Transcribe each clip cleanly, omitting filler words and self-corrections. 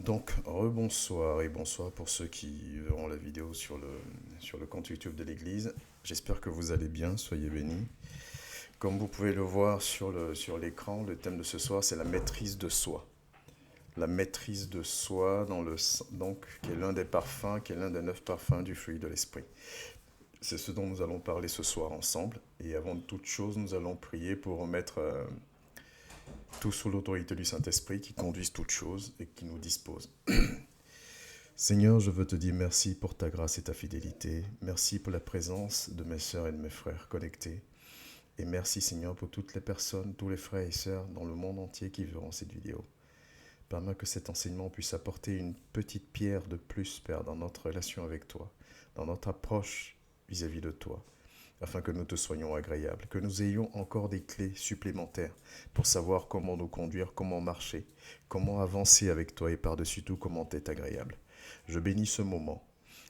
Donc, rebonsoir et bonsoir pour ceux qui verront la vidéo sur le compte YouTube de l'Église. J'espère que vous allez bien, soyez bénis. Comme vous pouvez le voir sur l'écran, le thème de ce soir, c'est la maîtrise de soi. La maîtrise de soi, donc, qui est l'un des parfums, qui est l'un des 9 parfums du fruit de l'esprit. C'est ce dont nous allons parler ce soir ensemble. Et avant toute chose, nous allons prier pour remettre tout sous l'autorité du Saint-Esprit qui conduise toutes choses et qui nous dispose. Seigneur, je veux te dire merci pour ta grâce et ta fidélité. Merci pour la présence de mes sœurs et de mes frères connectés. Et merci Seigneur pour toutes les personnes, tous les frères et sœurs dans le monde entier qui verront cette vidéo. Permets que cet enseignement puisse apporter une petite pierre de plus, Père, dans notre relation avec toi, dans notre approche vis-à-vis de toi, afin que nous te soyons agréables, que nous ayons encore des clés supplémentaires pour savoir comment nous conduire, comment marcher, comment avancer avec toi et par-dessus tout comment t'être agréable. Je bénis ce moment.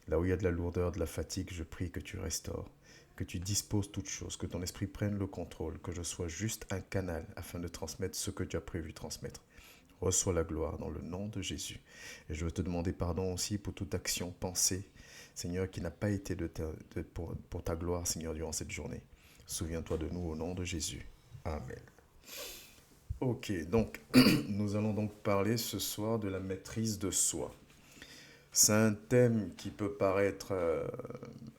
Là où il y a de la lourdeur, de la fatigue, je prie que tu restaures, que tu disposes toutes choses, que ton esprit prenne le contrôle, que je sois juste un canal afin de transmettre ce que tu as prévu transmettre. Reçois la gloire dans le nom de Jésus. Et je veux te demander pardon aussi pour toute action, pensée, Seigneur, qui n'a pas été pour ta gloire, Seigneur, durant cette journée. Souviens-toi de nous au nom de Jésus. Amen. Ok, donc nous allons donc parler ce soir de la maîtrise de soi. C'est un thème qui peut paraître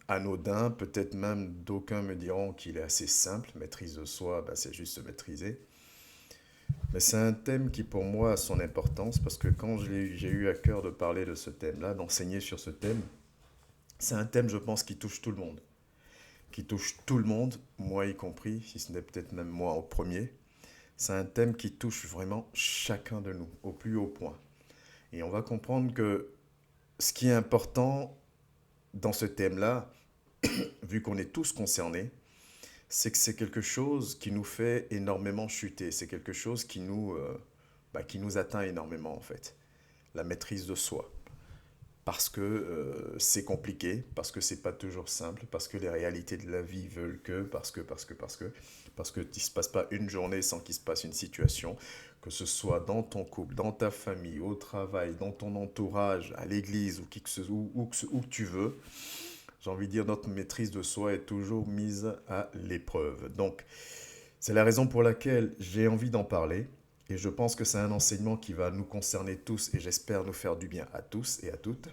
anodin, peut-être même d'aucuns me diront qu'il est assez simple. Maîtrise de soi, c'est juste se maîtriser. Mais c'est un thème qui pour moi a son importance parce que quand j'ai eu à cœur de parler de ce thème-là, d'enseigner sur ce thème, c'est un thème, je pense, qui touche tout le monde. Qui touche tout le monde, moi y compris, si ce n'est peut-être même moi au premier. C'est un thème qui touche vraiment chacun de nous, au plus haut point. Et on va comprendre que ce qui est important dans ce thème-là, vu qu'on est tous concernés, c'est que c'est quelque chose qui nous fait énormément chuter. C'est quelque chose qui nous atteint énormément, en fait. La maîtrise de soi. Parce que c'est compliqué, parce que c'est pas toujours simple, parce que les réalités de la vie veulent parce qu'il ne se passe pas une journée sans qu'il se passe une situation, que ce soit dans ton couple, dans ta famille, au travail, dans ton entourage, à l'église, où que tu veux. J'ai envie de dire, notre maîtrise de soi est toujours mise à l'épreuve. Donc, c'est la raison pour laquelle j'ai envie d'en parler. Et je pense que c'est un enseignement qui va nous concerner tous et j'espère nous faire du bien à tous et à toutes.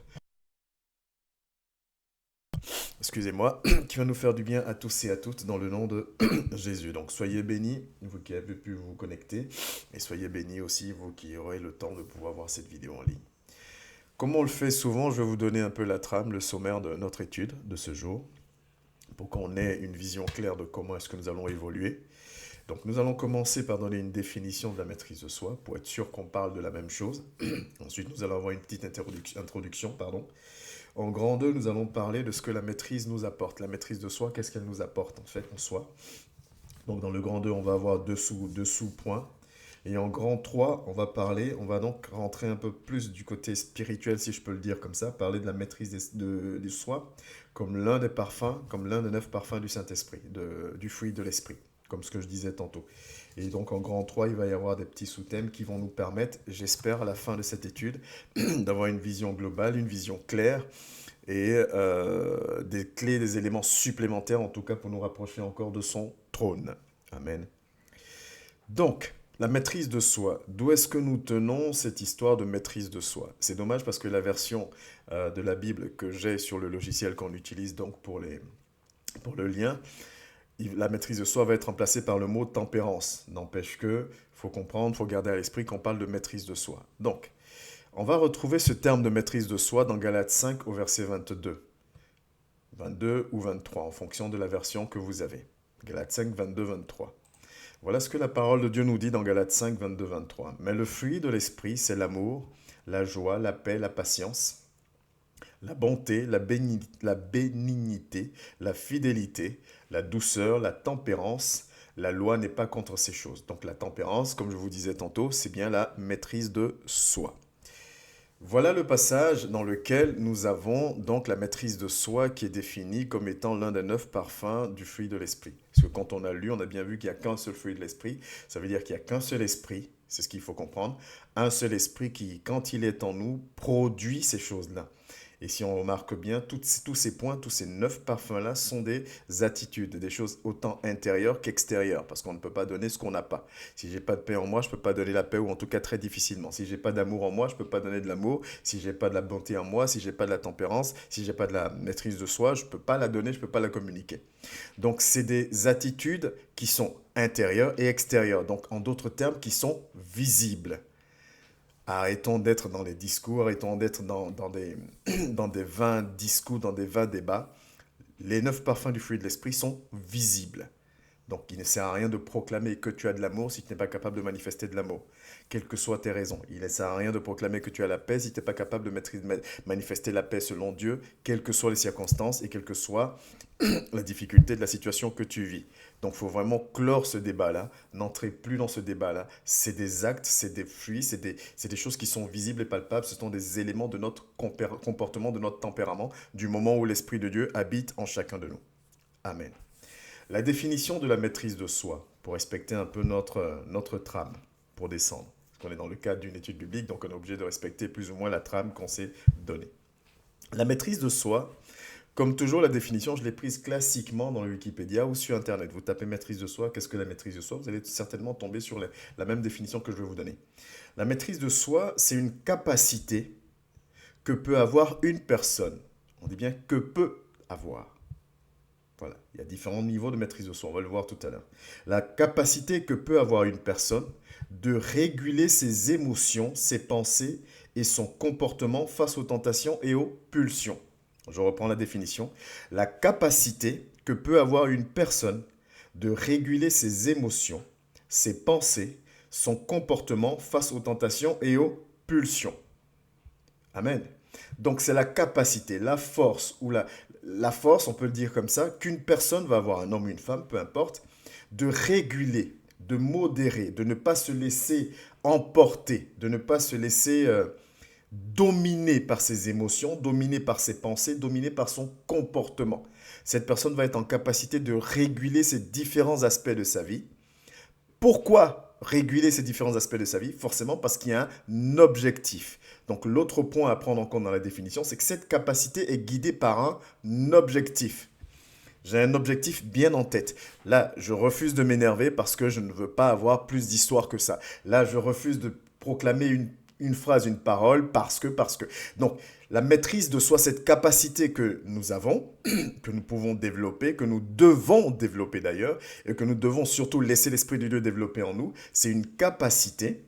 Excusez-moi, qui va nous faire du bien à tous et à toutes dans le nom de Jésus. Donc soyez bénis, vous qui avez pu vous connecter, et soyez bénis aussi, vous qui aurez le temps de pouvoir voir cette vidéo en ligne. Comme on le fait souvent, je vais vous donner un peu la trame, le sommaire de notre étude de ce jour, pour qu'on ait une vision claire de comment est-ce que nous allons évoluer. Donc nous allons commencer par donner une définition de la maîtrise de soi, pour être sûr qu'on parle de la même chose. Ensuite, nous allons avoir une petite introduction. En grand 2, nous allons parler de ce que la maîtrise nous apporte. La maîtrise de soi, qu'est-ce qu'elle nous apporte en fait en soi. Donc dans le grand 2, on va avoir deux sous-points. Et en grand 3, on va donc rentrer un peu plus du côté spirituel, si je peux le dire comme ça, parler de la maîtrise de soi comme l'un des parfums, comme l'un des 9 parfums du Saint-Esprit, du fruit de l'Esprit, comme ce que je disais tantôt. Et donc en grand 3, il va y avoir des petits sous-thèmes qui vont nous permettre, j'espère, à la fin de cette étude, d'avoir une vision globale, une vision claire et des clés, des éléments supplémentaires, en tout cas pour nous rapprocher encore de son trône. Amen. Donc, la maîtrise de soi. D'où est-ce que nous tenons cette histoire de maîtrise de soi? C'est dommage parce que la version de la Bible que j'ai sur le logiciel qu'on utilise donc pour le lien, la maîtrise de soi va être remplacée par le mot tempérance. N'empêche que, faut comprendre, faut garder à l'esprit qu'on parle de maîtrise de soi. Donc, on va retrouver ce terme de maîtrise de soi dans Galates 5 au verset 22. 22 ou 23, en fonction de la version que vous avez. Galates 5, 22, 23. Voilà ce que la parole de Dieu nous dit dans Galates 5, 22, 23. Mais le fruit de l'esprit, c'est l'amour, la joie, la paix, la patience, la bonté, la bénignité, la fidélité, la douceur, la tempérance. La loi n'est pas contre ces choses. Donc la tempérance, comme je vous disais tantôt, c'est bien la maîtrise de soi. Voilà le passage dans lequel nous avons donc la maîtrise de soi qui est définie comme étant l'un des 9 parfums du fruit de l'esprit. Parce que quand on a lu, on a bien vu qu'il n'y a qu'un seul fruit de l'esprit. Ça veut dire qu'il n'y a qu'un seul esprit C'est ce qu'il faut comprendre. Un seul esprit qui, quand il est en nous, produit ces choses-là. Et si on remarque bien, tous ces points, tous ces 9 parfums-là sont des attitudes, des choses autant intérieures qu'extérieures, parce qu'on ne peut pas donner ce qu'on n'a pas. Si j'ai pas de paix en moi, je peux pas donner la paix, ou en tout cas très difficilement. Si j'ai pas d'amour en moi, je peux pas donner de l'amour. Si j'ai pas de la bonté en moi, si j'ai pas de la tempérance, si j'ai pas de la maîtrise de soi, je peux pas la donner, je peux pas la communiquer. Donc c'est des attitudes qui sont intérieures et extérieures, donc en d'autres termes, qui sont visibles. Arrêtons d'être dans les discours, arrêtons d'être dans des vains discours, dans des vains débats. Les 9 parfums du fruit de l'esprit sont visibles. Donc, il ne sert à rien de proclamer que tu as de l'amour si tu n'es pas capable de manifester de l'amour, quelles que soient tes raisons. Il ne sert à rien de proclamer que tu as la paix si tu n'es pas capable de manifester la paix selon Dieu, quelles que soient les circonstances et quelle que soit la difficulté de la situation que tu vis. Donc, il faut vraiment clore ce débat-là, n'entrez plus dans ce débat-là. C'est des actes, c'est des fruits, c'est des choses qui sont visibles et palpables. Ce sont des éléments de notre comportement, de notre tempérament, du moment où l'Esprit de Dieu habite en chacun de nous. Amen. La définition de la maîtrise de soi, pour respecter un peu notre trame, pour descendre. Parce qu'on est dans le cadre d'une étude biblique, donc on est obligé de respecter plus ou moins la trame qu'on s'est donnée. La maîtrise de soi, comme toujours, la définition, je l'ai prise classiquement dans le Wikipédia ou sur Internet. Vous tapez maîtrise de soi, qu'est-ce que la maîtrise de soi? Vous allez certainement tomber sur la même définition que je vais vous donner. La maîtrise de soi, c'est une capacité que peut avoir une personne. On dit bien que peut avoir. Voilà, il y a différents niveaux de maîtrise de soi, on va le voir tout à l'heure. La capacité que peut avoir une personne de réguler ses émotions, ses pensées et son comportement face aux tentations et aux pulsions. Je reprends la définition. La capacité que peut avoir une personne de réguler ses émotions, ses pensées, son comportement face aux tentations et aux pulsions. Amen. Donc c'est la capacité, la force ou la force, on peut le dire comme ça, qu'une personne va avoir, un homme ou une femme, peu importe, de réguler, de modérer, de ne pas se laisser emporter, de ne pas se laisser dominer par ses émotions, dominer par ses pensées, dominer par son comportement. Cette personne va être en capacité de réguler ces différents aspects de sa vie. Pourquoi réguler ces différents aspects de sa vie? Forcément parce qu'il y a un objectif. Donc l'autre point à prendre en compte dans la définition, c'est que cette capacité est guidée par un objectif. J'ai un objectif bien en tête. Là, je refuse de m'énerver parce que je ne veux pas avoir plus d'histoire que ça. Là, je refuse de proclamer une phrase, une parole parce que. Donc, la maîtrise de soi, cette capacité que nous avons, que nous pouvons développer, que nous devons développer d'ailleurs, et que nous devons surtout laisser l'Esprit de Dieu développer en nous, c'est une capacité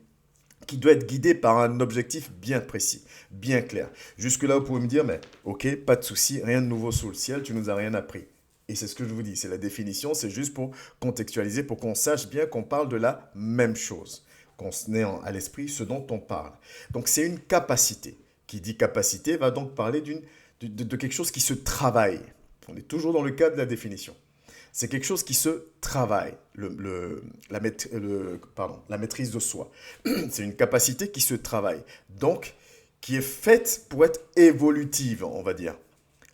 qui doit être guidée par un objectif bien précis, bien clair. Jusque-là, vous pouvez me dire, mais ok, pas de souci, rien de nouveau sous le ciel, tu nous as rien appris. Et c'est ce que je vous dis, c'est la définition, c'est juste pour contextualiser, pour qu'on sache bien qu'on parle de la même chose, qu'on ait à l'esprit ce dont on parle. Donc c'est une capacité. Qui dit capacité va donc parler de quelque chose qui se travaille. On est toujours dans le cadre de la définition. C'est quelque chose qui se travaille, la maîtrise de soi. C'est une capacité qui se travaille, donc qui est faite pour être évolutive, on va dire.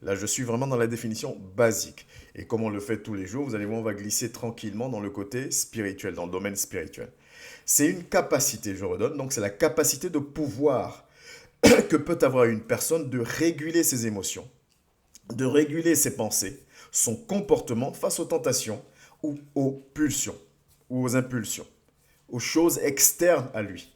Là, je suis vraiment dans la définition basique. Et comme on le fait tous les jours, vous allez voir, on va glisser tranquillement dans le côté spirituel, dans le domaine spirituel. C'est une capacité, je redonne, donc c'est la capacité de pouvoir que peut avoir une personne de réguler ses émotions, de réguler ses pensées, son comportement face aux tentations ou aux pulsions, ou aux impulsions, aux choses externes à lui,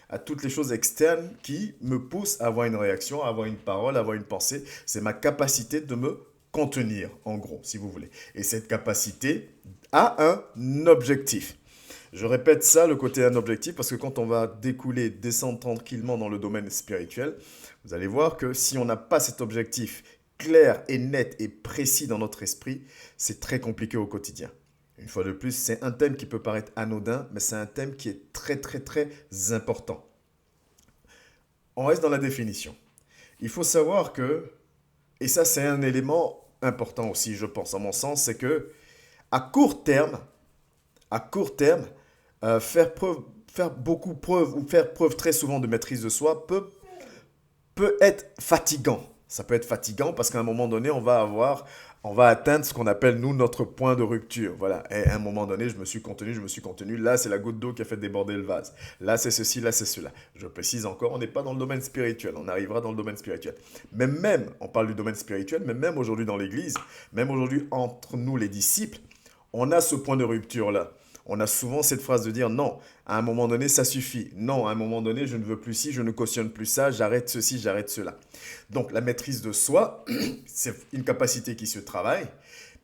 à toutes les choses externes qui me poussent à avoir une réaction, à avoir une parole, à avoir une pensée. C'est ma capacité de me contenir, en gros, si vous voulez. Et cette capacité a un objectif. Je répète ça, le côté un objectif, parce que quand on va découler, descendre tranquillement dans le domaine spirituel, vous allez voir que si on n'a pas cet objectif clair et net et précis dans notre esprit, c'est très compliqué au quotidien. Une fois de plus, c'est un thème qui peut paraître anodin, mais c'est un thème qui est très très très important. On reste dans la définition. Il faut savoir que, et ça c'est un élément important aussi, je pense, à mon sens, c'est que à court terme, faire beaucoup preuve ou faire preuve très souvent de maîtrise de soi peut être fatigant. Ça peut être fatigant parce qu'à un moment donné, on va avoir on va atteindre ce qu'on appelle, nous, notre point de rupture. Voilà. Et à un moment donné, je me suis contenu. Là, c'est la goutte d'eau qui a fait déborder le vase. Là, c'est ceci, là, c'est cela. Je précise encore, on n'est pas dans le domaine spirituel. On arrivera dans le domaine spirituel. Mais même, on parle du domaine spirituel, mais même aujourd'hui dans l'Église, même aujourd'hui entre nous, les disciples, on a ce point de rupture-là. On a souvent cette phrase de dire non, à un moment donné, ça suffit. Non, à un moment donné, je ne veux plus ci, je ne cautionne plus ça, j'arrête ceci, j'arrête cela. Donc la maîtrise de soi, c'est une capacité qui se travaille,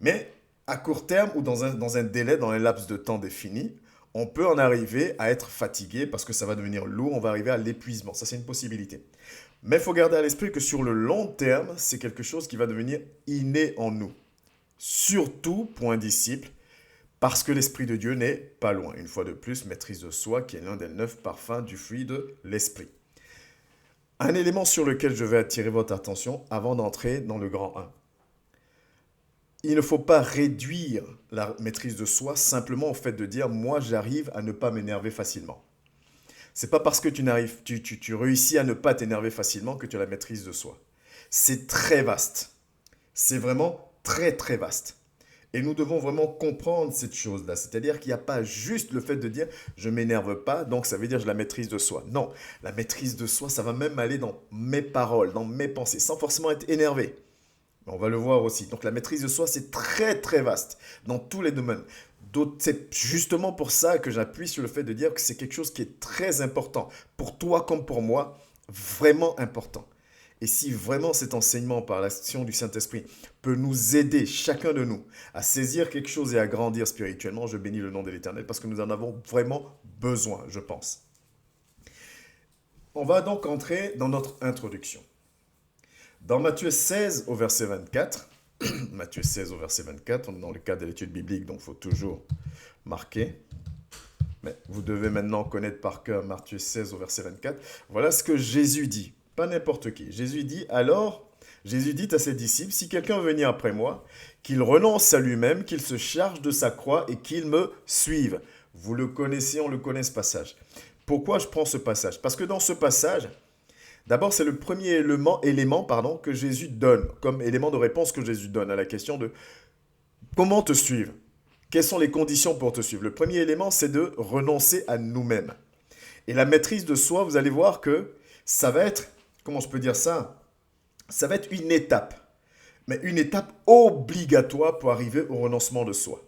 mais à court terme ou dans un délai, dans un laps de temps défini, on peut en arriver à être fatigué parce que ça va devenir lourd, on va arriver à l'épuisement. Ça, c'est une possibilité. Mais il faut garder à l'esprit que sur le long terme, c'est quelque chose qui va devenir inné en nous. Surtout pour un disciple, parce que l'Esprit de Dieu n'est pas loin. Une fois de plus, maîtrise de soi qui est l'un des 9 parfums du fruit de l'Esprit. Un élément sur lequel je vais attirer votre attention avant d'entrer dans le grand 1. Il ne faut pas réduire la maîtrise de soi simplement au fait de dire « moi j'arrive à ne pas m'énerver facilement ». C'est pas parce que tu réussis à ne pas t'énerver facilement que tu as la maîtrise de soi. C'est très vaste. C'est vraiment très très vaste. Et nous devons vraiment comprendre cette chose-là. C'est-à-dire qu'il n'y a pas juste le fait de dire je ne m'énerve pas, donc ça veut dire je la maîtrise de soi. Non, la maîtrise de soi, ça va même aller dans mes paroles, dans mes pensées, sans forcément être énervé. On va le voir aussi. Donc la maîtrise de soi, c'est très très vaste dans tous les domaines. C'est justement pour ça que j'appuie sur le fait de dire que c'est quelque chose qui est très important, pour toi comme pour moi, vraiment important. Et si vraiment cet enseignement par l'action du Saint-Esprit peut nous aider, chacun de nous, à saisir quelque chose et à grandir spirituellement, je bénis le nom de l'Éternel parce que nous en avons vraiment besoin, je pense. On va donc entrer dans notre introduction. Dans Matthieu 16 au verset 24, Matthieu 16 au verset 24, on est dans le cadre de l'étude biblique, donc il faut toujours marquer. Mais vous devez maintenant connaître par cœur Matthieu 16 au verset 24. Voilà ce que Jésus dit. Pas n'importe qui. Jésus dit à ses disciples, si quelqu'un veut venir après moi, qu'il renonce à lui-même, qu'il se charge de sa croix et qu'il me suive. Vous le connaissez, on le connaît ce passage. Pourquoi je prends ce passage? Parce que dans ce passage, d'abord c'est le premier élément que Jésus donne, comme élément de réponse que Jésus donne à la question de comment te suivre? Quelles sont les conditions pour te suivre? Le premier élément, c'est de renoncer à nous-mêmes. Et la maîtrise de soi, vous allez voir que ça va être, comment je peux dire ça? Ça va être une étape, mais une étape obligatoire pour arriver au renoncement de soi.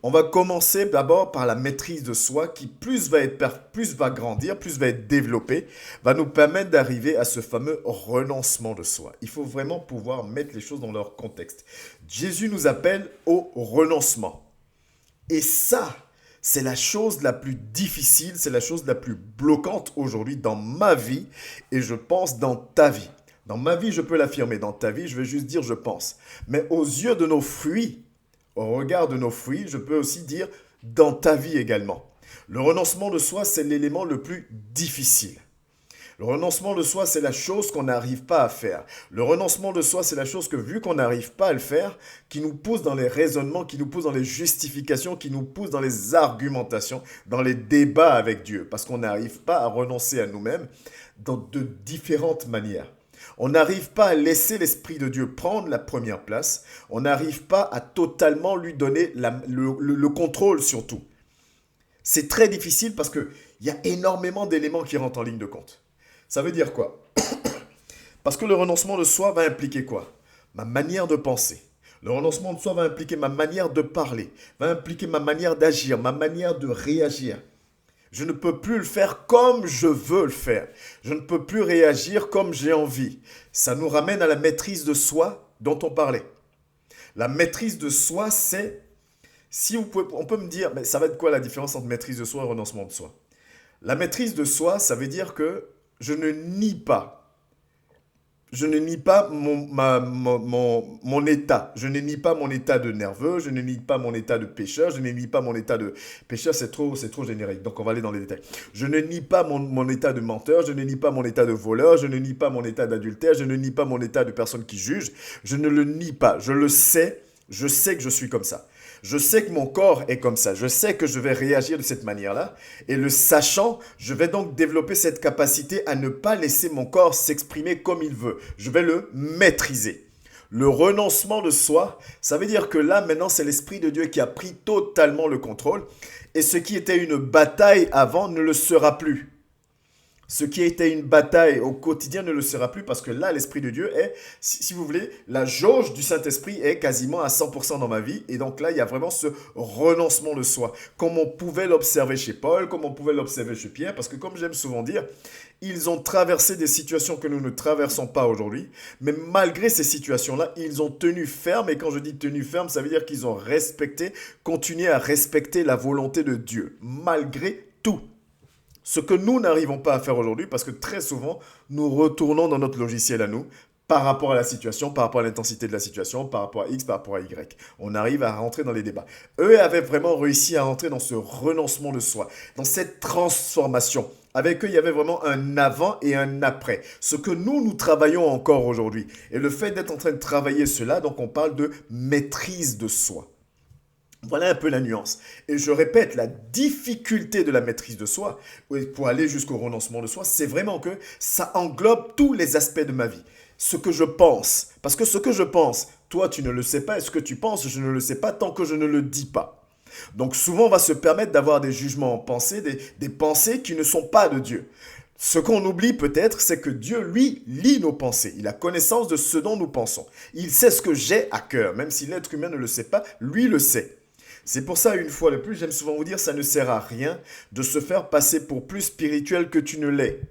On va commencer d'abord par la maîtrise de soi qui plus va grandir, plus va être développée, va nous permettre d'arriver à ce fameux renoncement de soi. Il faut vraiment pouvoir mettre les choses dans leur contexte. Jésus nous appelle au renoncement. Et ça, c'est la chose la plus difficile, c'est la chose la plus bloquante aujourd'hui dans ma vie et je pense dans ta vie. Dans ma vie, je peux l'affirmer. Dans ta vie, je vais juste dire je pense. Mais aux yeux de nos fruits, au regard de nos fruits, je peux aussi dire dans ta vie également. Le renoncement de soi, c'est l'élément le plus difficile. Le renoncement de soi, c'est la chose qu'on n'arrive pas à faire. Le renoncement de soi, c'est la chose que, vu qu'on n'arrive pas à le faire, qui nous pousse dans les raisonnements, qui nous pousse dans les justifications, qui nous pousse dans les argumentations, dans les débats avec Dieu. Parce qu'on n'arrive pas à renoncer à nous-mêmes de différentes manières. On n'arrive pas à laisser l'Esprit de Dieu prendre la première place. On n'arrive pas à totalement lui donner le contrôle sur tout. C'est très difficile parce qu'il y a énormément d'éléments qui rentrent en ligne de compte. Ça veut dire quoi? Parce que le renoncement de soi va impliquer quoi? Ma manière de penser. Le renoncement de soi va impliquer ma manière de parler, va impliquer ma manière d'agir, ma manière de réagir. Je ne peux plus le faire comme je veux le faire. Je ne peux plus réagir comme j'ai envie. Ça nous ramène à la maîtrise de soi dont on parlait. La maîtrise de soi, c'est... on peut me dire, mais ça va être quoi la différence entre maîtrise de soi et renoncement de soi? La maîtrise de soi, ça veut dire que je ne nie pas. Je ne nie pas mon état. Je ne nie pas mon état de nerveux. Je ne nie pas mon état de pécheur. Je ne nie pas mon état de pécheur. C'est trop générique. Donc, on va aller dans les détails. Je ne nie pas mon état de menteur. Je ne nie pas mon état de voleur. Je ne nie pas mon état d'adultère. Je ne nie pas mon état de personne qui juge. Je ne le nie pas. Je le sais. Je sais que je suis comme ça. Je sais que mon corps est comme ça. Je sais que je vais réagir de cette manière-là. Et le sachant, je vais donc développer cette capacité à ne pas laisser mon corps s'exprimer comme il veut. Je vais le maîtriser. Le renoncement de soi, ça veut dire que là, maintenant, c'est l'Esprit de Dieu qui a pris totalement le contrôle. Et ce qui était une bataille avant ne le sera plus. Ce qui était une bataille au quotidien ne le sera plus parce que là, l'Esprit de Dieu est, si vous voulez, la jauge du Saint-Esprit est quasiment à 100% dans ma vie. Et donc là, il y a vraiment ce renoncement de soi. Comme on pouvait l'observer chez Paul, comme on pouvait l'observer chez Pierre, parce que comme j'aime souvent dire, ils ont traversé des situations que nous ne traversons pas aujourd'hui. Mais malgré ces situations-là, ils ont tenu ferme. Et quand je dis tenu ferme, ça veut dire qu'ils ont respecté, continué à respecter la volonté de Dieu, malgré tout. Ce que nous n'arrivons pas à faire aujourd'hui, parce que très souvent, nous retournons dans notre logiciel à nous, par rapport à la situation, par rapport à l'intensité de la situation, par rapport à X, par rapport à Y. On arrive à rentrer dans les débats. Eux avaient vraiment réussi à rentrer dans ce renoncement de soi, dans cette transformation. Avec eux, il y avait vraiment un avant et un après. Ce que nous travaillons encore aujourd'hui. Et le fait d'être en train de travailler cela, donc on parle de maîtrise de soi. Voilà un peu la nuance. Et je répète, la difficulté de la maîtrise de soi, pour aller jusqu'au renoncement de soi, c'est vraiment que ça englobe tous les aspects de ma vie. Ce que je pense. Parce que ce que je pense, toi tu ne le sais pas, et ce que tu penses, je ne le sais pas tant que je ne le dis pas. Donc souvent on va se permettre d'avoir des jugements en pensée, des pensées qui ne sont pas de Dieu. Ce qu'on oublie peut-être, c'est que Dieu, lui, lit nos pensées. Il a connaissance de ce dont nous pensons. Il sait ce que j'ai à cœur. Même si l'être humain ne le sait pas, lui le sait. C'est pour ça, une fois de plus, j'aime souvent vous dire, ça ne sert à rien de se faire passer pour plus spirituel que tu ne l'es.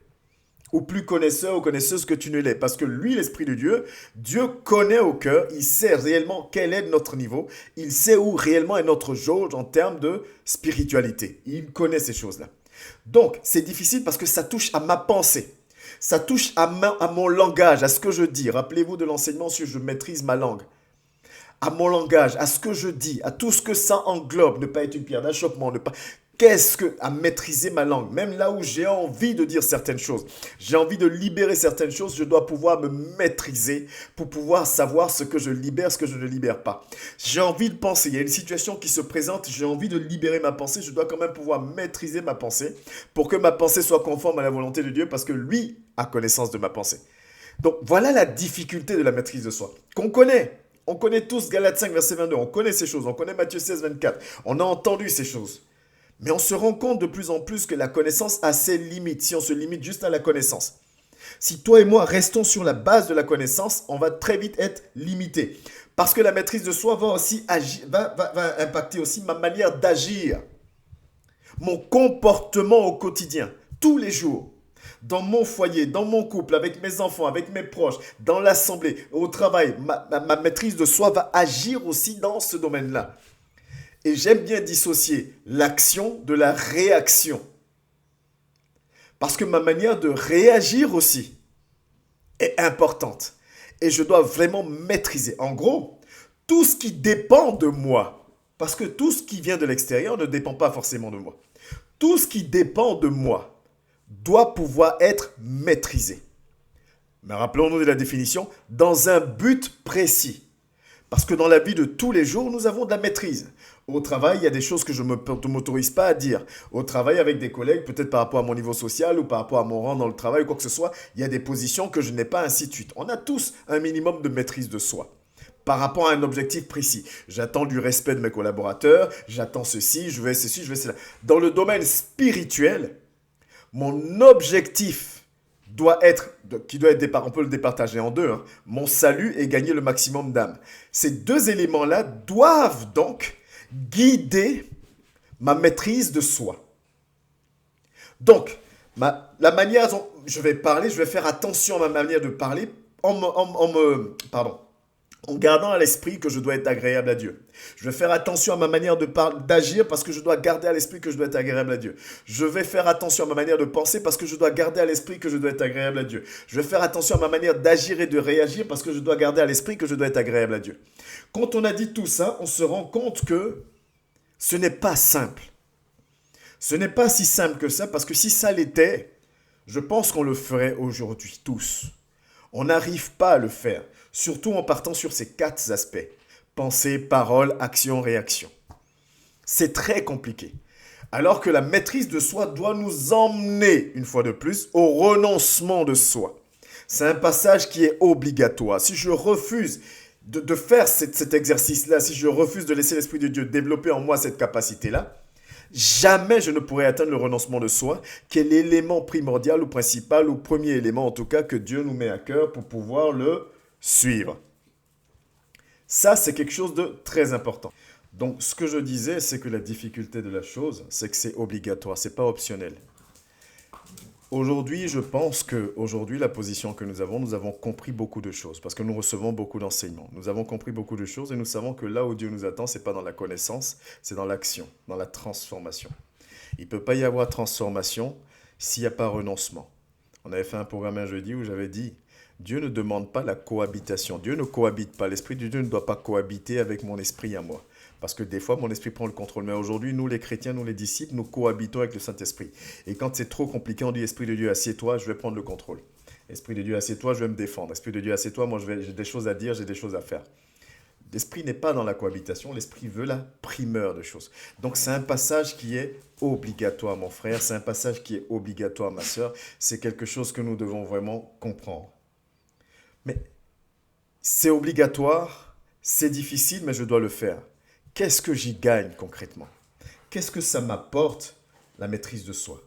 Ou plus connaisseur ou connaisseuse que tu ne l'es. Parce que lui, l'Esprit de Dieu, Dieu connaît au cœur, il sait réellement quel est notre niveau, il sait où réellement est notre jauge en termes de spiritualité. Il connaît ces choses-là. Donc, c'est difficile parce que ça touche à ma pensée. Ça touche à mon langage, à ce que je dis. Rappelez-vous de l'enseignement sur je maîtrise ma langue. À mon langage, à ce que je dis, à tout ce que ça englobe, ne pas être une pierre d'achoppement, ne pas... Qu'est-ce que... à maîtriser ma langue, même là où j'ai envie de dire certaines choses, j'ai envie de libérer certaines choses, je dois pouvoir me maîtriser pour pouvoir savoir ce que je libère, ce que je ne libère pas. J'ai envie de penser, il y a une situation qui se présente, j'ai envie de libérer ma pensée, je dois quand même pouvoir maîtriser ma pensée pour que ma pensée soit conforme à la volonté de Dieu parce que lui a connaissance de ma pensée. Donc voilà la difficulté de la maîtrise de soi, qu'on connaît. On connaît tous Galates 5, verset 22, on connaît ces choses, on connaît Matthieu 16, 24, on a entendu ces choses. Mais on se rend compte de plus en plus que la connaissance a ses limites, si on se limite juste à la connaissance. Si toi et moi restons sur la base de la connaissance, on va très vite être limité. Parce que la maîtrise de soi va aussi va impacter aussi ma manière d'agir, mon comportement au quotidien, tous les jours. Dans mon foyer, dans mon couple, avec mes enfants, avec mes proches, dans l'assemblée, au travail, ma maîtrise de soi va agir aussi dans ce domaine-là. Et j'aime bien dissocier l'action de la réaction. Parce que ma manière de réagir aussi est importante. Et je dois vraiment maîtriser. En gros, tout ce qui dépend de moi, parce que tout ce qui vient de l'extérieur ne dépend pas forcément de moi. Tout ce qui dépend de moi doit pouvoir être maîtrisé. Mais rappelons-nous de la définition, dans un but précis. Parce que dans la vie de tous les jours, nous avons de la maîtrise. Au travail, il y a des choses que je ne m'autorise pas à dire. Au travail, avec des collègues, peut-être par rapport à mon niveau social ou par rapport à mon rang dans le travail ou quoi que ce soit, il y a des positions que je n'ai pas, ainsi de suite. On a tous un minimum de maîtrise de soi. Par rapport à un objectif précis. J'attends du respect de mes collaborateurs, j'attends ceci, je veux ceci, je veux cela. Dans le domaine spirituel, mon objectif doit être, on peut le départager en deux, hein. Mon salut et gagner le maximum d'âmes. Ces deux éléments-là doivent donc guider ma maîtrise de soi. Donc, la manière dont je vais parler, je vais faire attention à ma manière de parler en gardant à l'esprit que je dois être agréable à Dieu. Je vais faire attention à ma manière d'agir parce que je dois garder à l'esprit que je dois être agréable à Dieu. Je vais faire attention à ma manière de penser parce que je dois garder à l'esprit que je dois être agréable à Dieu. Je vais faire attention à ma manière d'agir et de réagir parce que je dois garder à l'esprit que je dois être agréable à Dieu. Quand on a dit tout ça, on se rend compte que ce n'est pas simple. Ce n'est pas si simple que ça parce que si ça l'était, je pense qu'on le ferait aujourd'hui tous. On n'arrive pas à le faire. Surtout en partant sur ces 4 aspects. Pensée, parole, action, réaction. C'est très compliqué. Alors que la maîtrise de soi doit nous emmener, une fois de plus, au renoncement de soi. C'est un passage qui est obligatoire. Si je refuse de faire cet exercice-là, si je refuse de laisser l'Esprit de Dieu développer en moi cette capacité-là, jamais je ne pourrai atteindre le renoncement de soi, qui est l'élément primordial ou principal ou premier élément en tout cas que Dieu nous met à cœur pour pouvoir le suivre. Ça, c'est quelque chose de très important. Donc, ce que je disais, c'est que la difficulté de la chose, c'est que c'est obligatoire, c'est pas optionnel. Aujourd'hui, je pense que aujourd'hui la position que nous avons compris beaucoup de choses parce que nous recevons beaucoup d'enseignements. Nous avons compris beaucoup de choses et nous savons que là où Dieu nous attend, c'est pas dans la connaissance, c'est dans l'action, dans la transformation. Il ne peut pas y avoir transformation s'il n'y a pas renoncement. On avait fait un programme un jeudi où j'avais dit, Dieu ne demande pas la cohabitation. Dieu ne cohabite pas. L'Esprit de Dieu ne doit pas cohabiter avec mon esprit à moi. Parce que des fois, mon esprit prend le contrôle. Mais aujourd'hui, nous les chrétiens, nous les disciples, nous cohabitons avec le Saint-Esprit. Et quand c'est trop compliqué, on dit, Esprit de Dieu, assieds-toi, je vais prendre le contrôle. Esprit de Dieu, assieds-toi, je vais me défendre. Esprit de Dieu, assieds-toi, moi j'ai des choses à dire, j'ai des choses à faire. L'esprit n'est pas dans la cohabitation, l'esprit veut la primeur de choses. Donc c'est un passage qui est obligatoire, mon frère, c'est un passage qui est obligatoire, ma sœur. C'est quelque chose que nous devons vraiment comprendre. Mais c'est obligatoire, c'est difficile, mais je dois le faire. Qu'est-ce que j'y gagne concrètement? Qu'est-ce que ça m'apporte, la maîtrise de soi?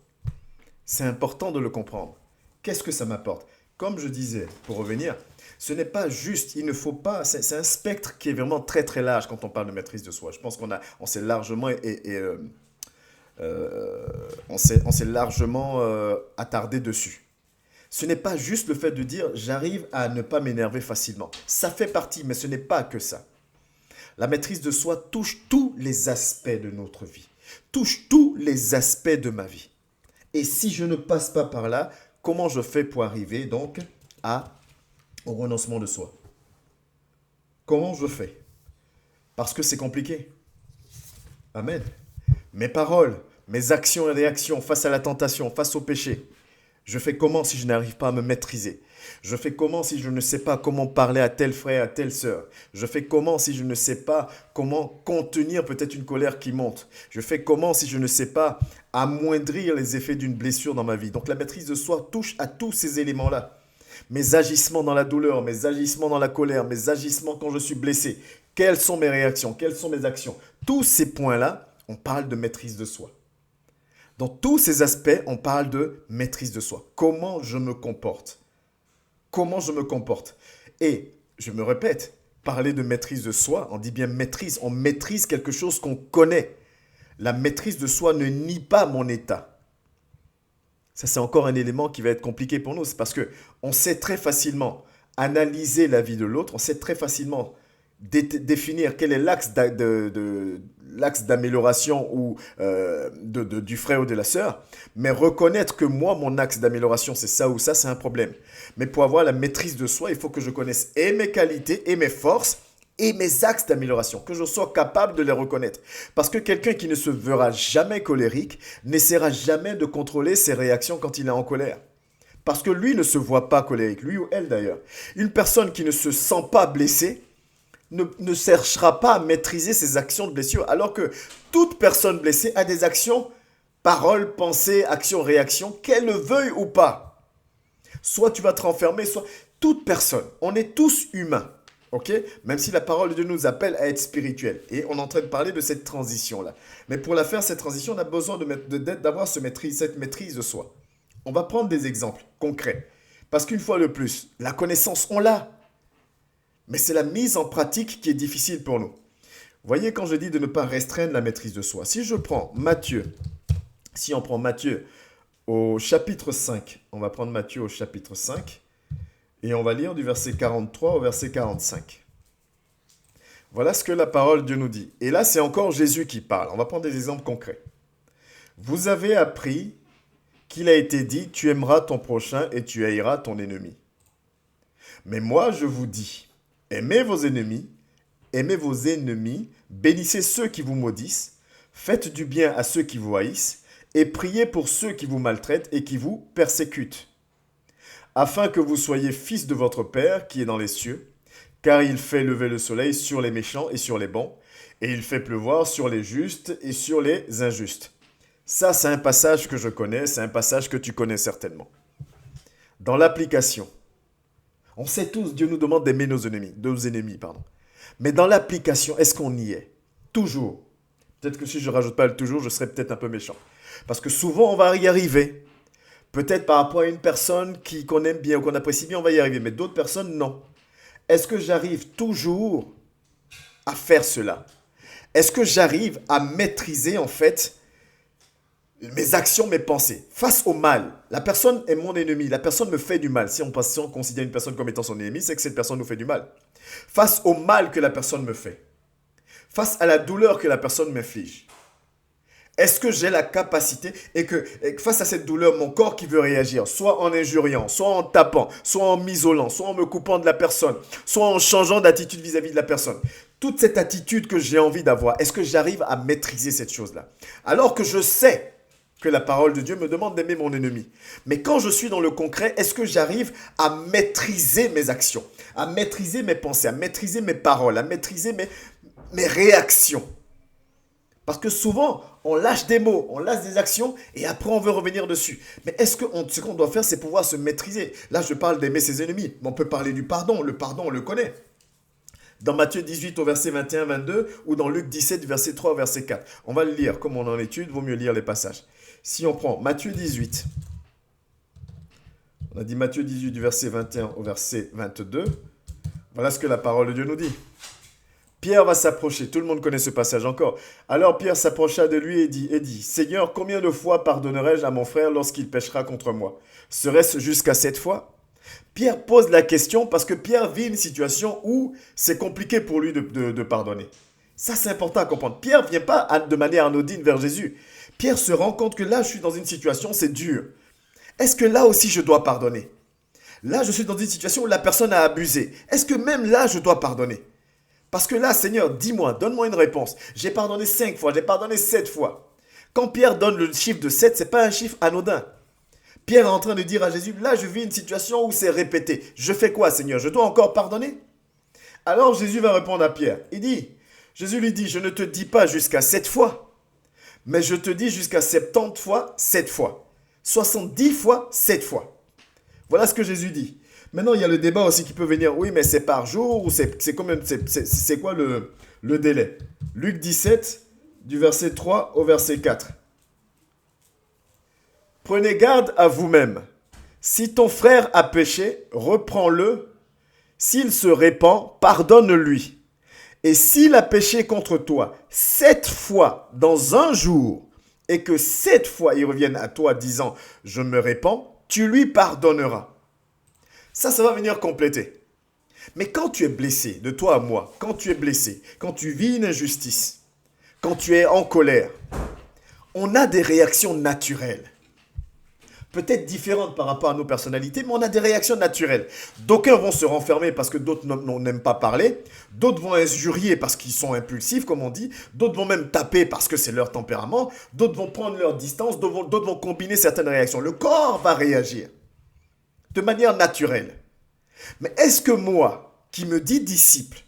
C'est important de le comprendre. Qu'est-ce que ça m'apporte? Comme je disais, pour revenir, ce n'est pas juste, il ne faut pas, c'est un spectre qui est vraiment très très large quand on parle de maîtrise de soi. Je pense on s'est largement, on s'est largement attardé dessus. Ce n'est pas juste le fait de dire j'arrive à ne pas m'énerver facilement. Ça fait partie, mais ce n'est pas que ça. La maîtrise de soi touche tous les aspects de notre vie, touche tous les aspects de ma vie. Et si je ne passe pas par là, comment je fais pour arriver donc au renoncement de soi? Comment je fais? Parce que c'est compliqué. Amen. Mes paroles, mes actions et réactions face à la tentation, face au péché. Je fais comment si je n'arrive pas à me maîtriser? Je fais comment si je ne sais pas comment parler à tel frère, à telle sœur? Je fais comment si je ne sais pas comment contenir peut-être une colère qui monte? Je fais comment si je ne sais pas amoindrir les effets d'une blessure dans ma vie? Donc la maîtrise de soi touche à tous ces éléments-là. Mes agissements dans la douleur, mes agissements dans la colère, mes agissements quand je suis blessé. Quelles sont mes réactions? Quelles sont mes actions? Tous ces points-là, on parle de maîtrise de soi. Dans tous ces aspects, on parle de maîtrise de soi. Comment je me comporte? Comment je me comporte? Et, je me répète, parler de maîtrise de soi, on dit bien maîtrise. On maîtrise quelque chose qu'on connaît. La maîtrise de soi ne nie pas mon état. Ça, c'est encore un élément qui va être compliqué pour nous. C'est parce qu'on sait très facilement analyser la vie de l'autre. On sait très facilement définir quel est l'axe d'amélioration ou du frère ou de la sœur, mais reconnaître que moi, mon axe d'amélioration, c'est ça ou ça, c'est un problème. Mais pour avoir la maîtrise de soi, il faut que je connaisse et mes qualités et mes forces et mes axes d'amélioration, que je sois capable de les reconnaître. Parce que quelqu'un qui ne se verra jamais colérique n'essaiera jamais de contrôler ses réactions quand il est en colère. Parce que lui ne se voit pas colérique, lui ou elle d'ailleurs. Une personne qui ne se sent pas blessée ne cherchera pas à maîtriser ses actions de blessure, alors que toute personne blessée a des actions, paroles, pensées, actions, réactions, qu'elle le veuille ou pas. Soit tu vas te renfermer, soit toute personne. On est tous humains, ok? Même si la parole de Dieu nous appelle à être spirituels. Et on est en train de parler de cette transition-là. Mais pour la faire, cette transition, on a besoin d'avoir cette maîtrise de soi. On va prendre des exemples concrets. Parce qu'une fois de plus, la connaissance, on l'a. Mais c'est la mise en pratique qui est difficile pour nous. Voyez, quand je dis de ne pas restreindre la maîtrise de soi, si on prend Matthieu au chapitre 5, on va prendre Matthieu au chapitre 5, et on va lire du verset 43 au verset 45. Voilà ce que la parole de Dieu nous dit. Et là, c'est encore Jésus qui parle. On va prendre des exemples concrets. Vous avez appris qu'il a été dit, tu aimeras ton prochain et tu haïras ton ennemi. Mais moi, je vous dis, aimez vos ennemis, bénissez ceux qui vous maudissent, faites du bien à ceux qui vous haïssent, et priez pour ceux qui vous maltraitent et qui vous persécutent, afin que vous soyez fils de votre Père qui est dans les cieux, car il fait lever le soleil sur les méchants et sur les bons, et il fait pleuvoir sur les justes et sur les injustes. Ça, c'est un passage que je connais, c'est un passage que tu connais certainement. Dans l'application, On sait tous, Dieu nous demande d'aimer nos ennemis, pardon. Mais dans l'application, est-ce qu'on y est? Toujours. Peut-être que si je ne rajoute pas le toujours, je serais peut-être un peu méchant. Parce que souvent, on va y arriver. Peut-être par rapport à une personne qu'on aime bien ou qu'on apprécie bien, on va y arriver. Mais d'autres personnes, non. Est-ce que j'arrive toujours à faire cela? Est-ce que j'arrive à maîtriser, en fait, mes actions, mes pensées, face au mal? La personne est mon ennemi, la personne me fait du mal. Si on considère une personne comme étant son ennemi, c'est que cette personne nous fait du mal. Face au mal que la personne me fait, face à la douleur que la personne m'inflige, est-ce que j'ai la capacité et que face à cette douleur, mon corps qui veut réagir, soit en injuriant, soit en tapant, soit en m'isolant, soit en me coupant de la personne, soit en changeant d'attitude vis-à-vis de la personne, toute cette attitude que j'ai envie d'avoir, est-ce que j'arrive à maîtriser cette chose-là? Alors que je sais que la parole de Dieu me demande d'aimer mon ennemi. Mais quand je suis dans le concret, est-ce que j'arrive à maîtriser mes actions, à maîtriser mes pensées, à maîtriser mes paroles, à maîtriser mes réactions? Parce que souvent, on lâche des mots, on lâche des actions et après on veut revenir dessus. Mais est-ce que ce qu'on doit faire, c'est pouvoir se maîtriser? Là, je parle d'aimer ses ennemis, mais on peut parler du pardon. Le pardon, on le connaît. Dans Matthieu 18 au verset 21-22 ou dans Luc 17 du verset 3 au verset 4. On va le lire comme on en étude, vaut mieux lire les passages. Si on prend Matthieu 18, on a dit Matthieu 18 du verset 21 au verset 22, voilà ce que la parole de Dieu nous dit. Pierre va s'approcher, tout le monde connaît ce passage encore. Alors Pierre s'approcha de lui et dit, Seigneur, combien de fois pardonnerai-je à mon frère lorsqu'il péchera contre moi? Serait-ce jusqu'à 7 fois? Pierre pose la question parce que Pierre vit une situation où c'est compliqué pour lui de pardonner. Ça, c'est important à comprendre. Pierre ne vient pas de manière anodine vers Jésus. Pierre se rend compte que là, je suis dans une situation, c'est dur. Est-ce que là aussi, je dois pardonner? Là, je suis dans une situation où la personne a abusé. Est-ce que même là, je dois pardonner? Parce que là, Seigneur, dis-moi, donne-moi une réponse. J'ai pardonné 5 fois, j'ai pardonné 7 fois. Quand Pierre donne le chiffre de 7, ce n'est pas un chiffre anodin. Pierre est en train de dire à Jésus, là, je vis une situation où c'est répété. Je fais quoi, Seigneur? Je dois encore pardonner? Alors Jésus va répondre à Pierre. Jésus lui dit, je ne te dis pas jusqu'à 7 fois, mais je te dis jusqu'à 70 fois 7 fois. 70 fois 7 fois. Voilà ce que Jésus dit. Maintenant, il y a le débat aussi qui peut venir. Oui, mais c'est par jour ou c'est quoi le délai? Luc 17, du verset 3 au verset 4. Prenez garde à vous-même. Si ton frère a péché, reprends-le. S'il se répand, pardonne-lui. Et s'il a péché contre toi 7 fois dans un jour, et que 7 fois il revienne à toi disant « Je me répands », tu lui pardonneras. Ça va venir compléter. Mais quand tu es blessé, de toi à moi, quand tu es blessé, quand tu vis une injustice, quand tu es en colère, on a des réactions naturelles. Peut-être différentes par rapport à nos personnalités, mais on a des réactions naturelles. D'aucuns vont se renfermer parce que d'autres n'aiment pas parler. D'autres vont injurier parce qu'ils sont impulsifs, comme on dit. D'autres vont même taper parce que c'est leur tempérament. D'autres vont prendre leur distance. D'autres vont combiner certaines réactions. Le corps va réagir de manière naturelle. Mais est-ce que moi, qui me dis disciple,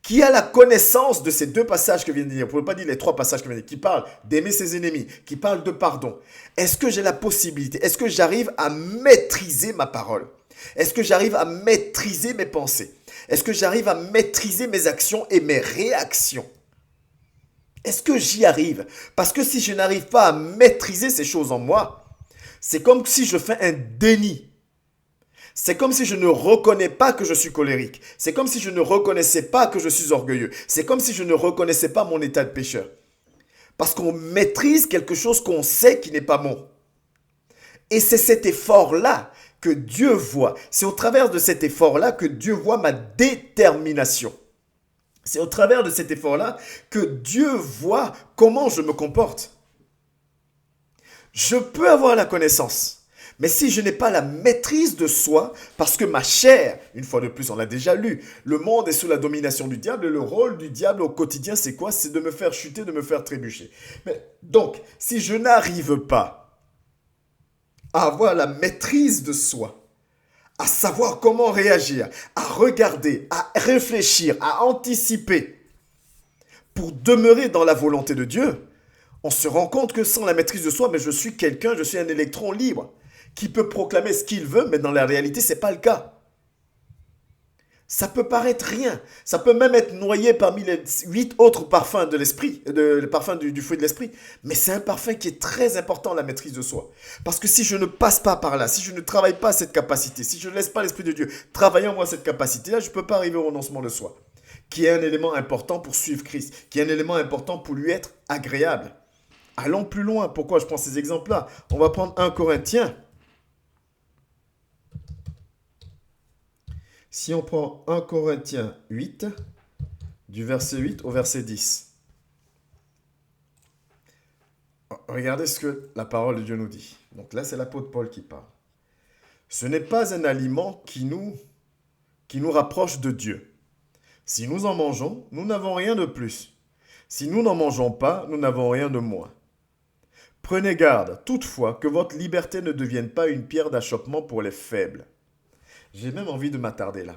qui a la connaissance de ces 2 passages que je viens de dire, vous ne pouvez pas dire les 3 passages que je viens de dire, qui parlent d'aimer ses ennemis, qui parlent de pardon, est-ce que j'ai la possibilité, est-ce que j'arrive à maîtriser ma parole? Est-ce que j'arrive à maîtriser mes pensées? Est-ce que j'arrive à maîtriser mes actions et mes réactions? Est-ce que j'y arrive? Parce que si je n'arrive pas à maîtriser ces choses en moi, c'est comme si je fais un déni. C'est comme si je ne reconnais pas que je suis colérique. C'est comme si je ne reconnaissais pas que je suis orgueilleux. C'est comme si je ne reconnaissais pas mon état de pécheur. Parce qu'on maîtrise quelque chose qu'on sait qui n'est pas bon. Et c'est cet effort-là que Dieu voit. C'est au travers de cet effort-là que Dieu voit ma détermination. C'est au travers de cet effort-là que Dieu voit comment je me comporte. Je peux avoir la connaissance. Mais si je n'ai pas la maîtrise de soi, parce que ma chair, une fois de plus, on l'a déjà lu, le monde est sous la domination du diable et le rôle du diable au quotidien, c'est quoi? C'est de me faire chuter, de me faire trébucher. Donc, si je n'arrive pas à avoir la maîtrise de soi, à savoir comment réagir, à regarder, à réfléchir, à anticiper, pour demeurer dans la volonté de Dieu, on se rend compte que sans la maîtrise de soi, mais je suis quelqu'un, je suis un électron libre, qui peut proclamer ce qu'il veut, mais dans la réalité, ce n'est pas le cas. Ça peut paraître rien. Ça peut même être noyé parmi les 8 autres parfums de l'esprit, le parfum du fruit de l'esprit. Mais c'est un parfum qui est très important, la maîtrise de soi. Parce que si je ne passe pas par là, si je ne travaille pas cette capacité, si je ne laisse pas l'Esprit de Dieu travailler en moi cette capacité-là, je ne peux pas arriver au renoncement de soi. Qui est un élément important pour suivre Christ. Qui est un élément important pour lui être agréable. Allons plus loin. Pourquoi je prends ces exemples-là? On va prendre 1 Corinthiens. Si on prend 1 Corinthiens 8, du verset 8 au verset 10, regardez ce que la parole de Dieu nous dit. Donc là, c'est l'apôtre Paul qui parle. Ce n'est pas un aliment qui nous rapproche de Dieu. Si nous en mangeons, nous n'avons rien de plus. Si nous n'en mangeons pas, nous n'avons rien de moins. Prenez garde, toutefois, que votre liberté ne devienne pas une pierre d'achoppement pour les faibles. J'ai même envie de m'attarder là.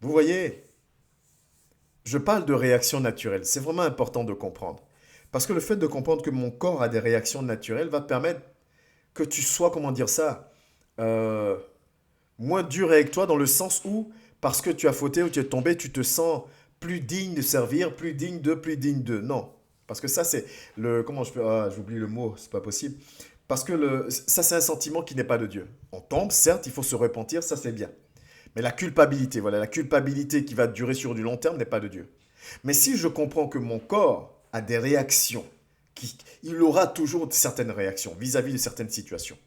Vous voyez, je parle de réaction naturelle. C'est vraiment important de comprendre. Parce que le fait de comprendre que mon corps a des réactions naturelles va permettre que tu sois, comment dire ça, moins dur avec toi dans le sens où, parce que tu as fauté ou tu es tombé, tu te sens plus digne de servir, plus digne de, plus digne de. Non. Parce que ça, c'est le... Comment je peux... Ah, j'oublie le mot, c'est pas possible. Parce que ça, c'est un sentiment qui n'est pas de Dieu. On tombe, certes, il faut se repentir, ça c'est bien. Mais la culpabilité, voilà, la culpabilité qui va durer sur du long terme n'est pas de Dieu. Mais si je comprends que mon corps a des réactions, il aura toujours certaines réactions vis-à-vis de certaines situations.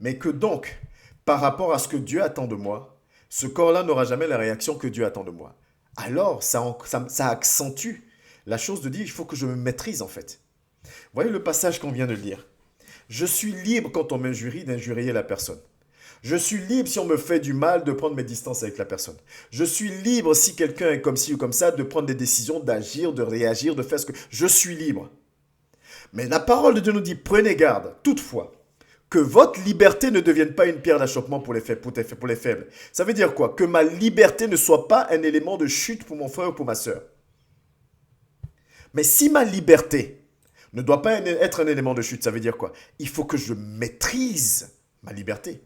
Mais que donc, par rapport à ce que Dieu attend de moi, ce corps-là n'aura jamais la réaction que Dieu attend de moi. Alors, ça accentue la chose de dire, il faut que je me maîtrise en fait. Voyez le passage qu'on vient de lire. Je suis libre quand on m'injurie d'injurier la personne. Je suis libre si on me fait du mal de prendre mes distances avec la personne. Je suis libre si quelqu'un est comme ci ou comme ça de prendre des décisions, d'agir, de réagir, de faire ce que... Je suis libre. Mais la parole de Dieu nous dit, prenez garde, toutefois, que votre liberté ne devienne pas une pierre d'achoppement pour les faibles. Ça veut dire quoi? Que ma liberté ne soit pas un élément de chute pour mon frère ou pour ma soeur. Mais si ma liberté ne doit pas être un élément de chute, ça veut dire quoi? Il faut que je maîtrise ma liberté.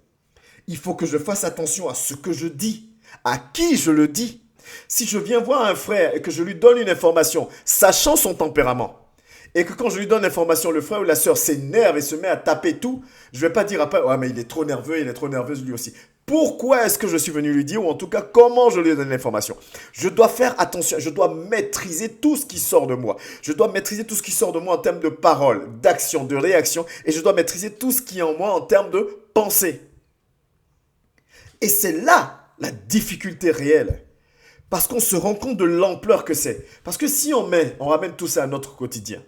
Il faut que je fasse attention à ce que je dis, à qui je le dis. Si je viens voir un frère et que je lui donne une information, sachant son tempérament, et que quand je lui donne l'information, le frère ou la sœur s'énerve et se met à taper tout, je ne vais pas dire après, ouais, mais il est trop nerveux, il est trop nerveuse lui aussi. Pourquoi est-ce que je suis venu lui dire, ou en tout cas, comment je lui donne l'information? Je dois faire attention, je dois maîtriser tout ce qui sort de moi. Je dois maîtriser tout ce qui sort de moi en termes de parole, d'action, de réaction, et je dois maîtriser tout ce qui est en moi en termes de pensée. Et c'est là la difficulté réelle. Parce qu'on se rend compte de l'ampleur que c'est. Parce que si on ramène tout ça à notre quotidien,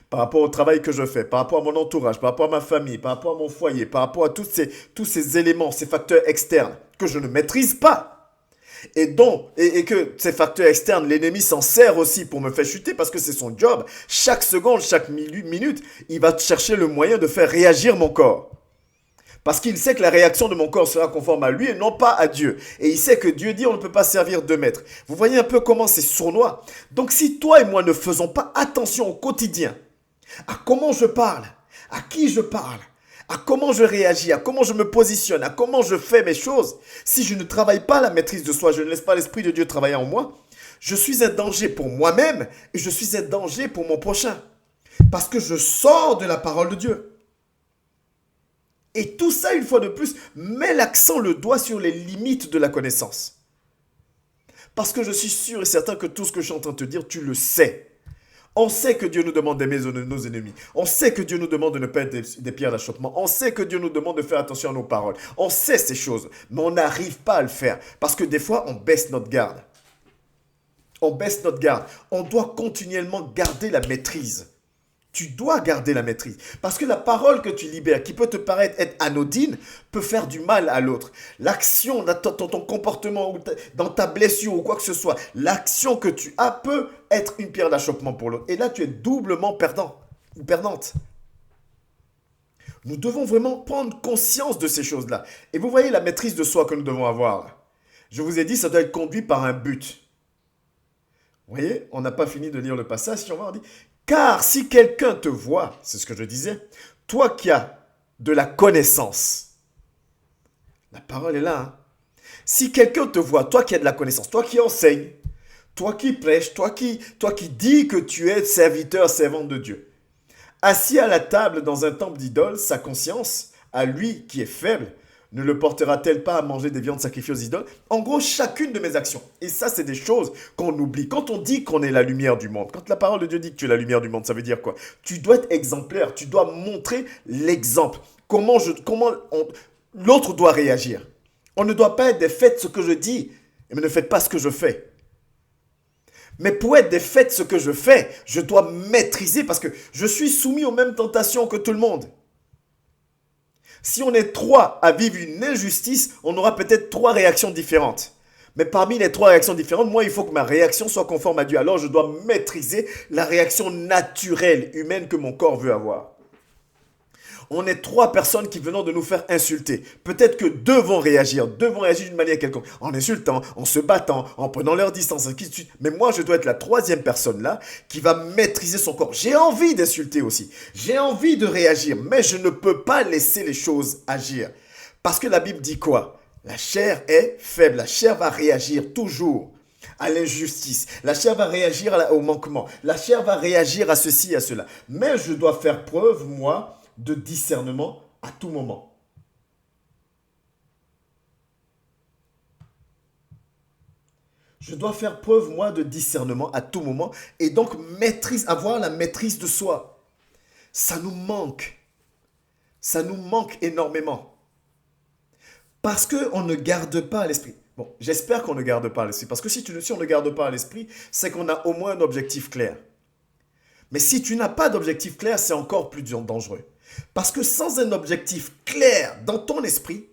par rapport au travail que je fais, par rapport à mon entourage, par rapport à ma famille, par rapport à mon foyer, par rapport à tous ces éléments, ces facteurs externes que je ne maîtrise pas. Et que ces facteurs externes, l'ennemi s'en sert aussi pour me faire chuter parce que c'est son job. Chaque seconde, chaque minute, il va chercher le moyen de faire réagir mon corps. Parce qu'il sait que la réaction de mon corps sera conforme à lui et non pas à Dieu. Et il sait que Dieu dit on ne peut pas servir deux maîtres. Vous voyez un peu comment c'est sournois. Donc si toi et moi ne faisons pas attention au quotidien, à comment je parle, à qui je parle, à comment je réagis, à comment je me positionne, à comment je fais mes choses, si je ne travaille pas la maîtrise de soi, je ne laisse pas l'Esprit de Dieu travailler en moi, je suis un danger pour moi-même et je suis un danger pour mon prochain. Parce que je sors de la parole de Dieu. Et tout ça, une fois de plus, met l'accent, le doigt sur les limites de la connaissance. Parce que je suis sûr et certain que tout ce que je suis en train de te dire, tu le sais. On sait que Dieu nous demande d'aimer nos ennemis. On sait que Dieu nous demande de ne pas être des pierres d'achoppement. On sait que Dieu nous demande de faire attention à nos paroles. On sait ces choses, mais on n'arrive pas à le faire. Parce que des fois, on baisse notre garde. On baisse notre garde. On doit continuellement garder la maîtrise. Tu dois garder la maîtrise. Parce que la parole que tu libères, qui peut te paraître être anodine, peut faire du mal à l'autre. L'action dans ton comportement, ou dans ta blessure ou quoi que ce soit, l'action que tu as peut être une pierre d'achoppement pour l'autre. Et là, tu es doublement perdant ou perdante. Nous devons vraiment prendre conscience de ces choses-là. Et vous voyez la maîtrise de soi que nous devons avoir là. Je vous ai dit, ça doit être conduit par un but. Vous voyez, on n'a pas fini de lire le passage. Si on va, on dit... Car si quelqu'un te voit, c'est ce que je disais, toi qui as de la connaissance, la parole est là, hein. Si quelqu'un te voit, toi qui as de la connaissance, toi qui enseignes, toi qui prêches, toi qui dis que tu es serviteur, servante de Dieu, assis à la table dans un temple d'idole, sa conscience, à lui qui est faible, ne le portera-t-elle pas à manger des viandes sacrifiées aux idoles? En gros, chacune de mes actions. Et ça, c'est des choses qu'on oublie. Quand on dit qu'on est la lumière du monde, quand la parole de Dieu dit que tu es la lumière du monde, ça veut dire quoi? Tu dois être exemplaire, tu dois montrer l'exemple. L'autre doit réagir. On ne doit pas être des faites ce que je dis, mais ne faites pas ce que je fais. Mais pour être des faits ce que je fais, je dois maîtriser parce que je suis soumis aux mêmes tentations que tout le monde. Si on est trois à vivre une injustice, on aura peut-être trois réactions différentes. Mais parmi les trois réactions différentes, moi, il faut que ma réaction soit conforme à Dieu. Alors, je dois maîtriser la réaction naturelle, humaine que mon corps veut avoir. On est trois personnes qui venons de nous faire insulter. Peut-être que deux vont réagir d'une manière quelconque, en insultant, en se battant, en prenant leur distance, ainsi de suite. Mais moi, je dois être la troisième personne là qui va maîtriser son corps. J'ai envie d'insulter aussi. J'ai envie de réagir, mais je ne peux pas laisser les choses agir. Parce que la Bible dit quoi? La chair est faible. La chair va réagir toujours à l'injustice. La chair va réagir au manquement. La chair va réagir à ceci et à cela. Mais je dois faire preuve, moi, de discernement à tout moment. Je dois faire preuve, moi, de discernement à tout moment et donc avoir la maîtrise de soi. Ça nous manque. Ça nous manque énormément. Parce qu'on ne garde pas à l'esprit. Bon, j'espère qu'on ne garde pas à l'esprit. Parce que si on ne garde pas à l'esprit, c'est qu'on a au moins un objectif clair. Mais si tu n'as pas d'objectif clair, c'est encore plus dangereux. Parce que sans un objectif clair dans ton esprit,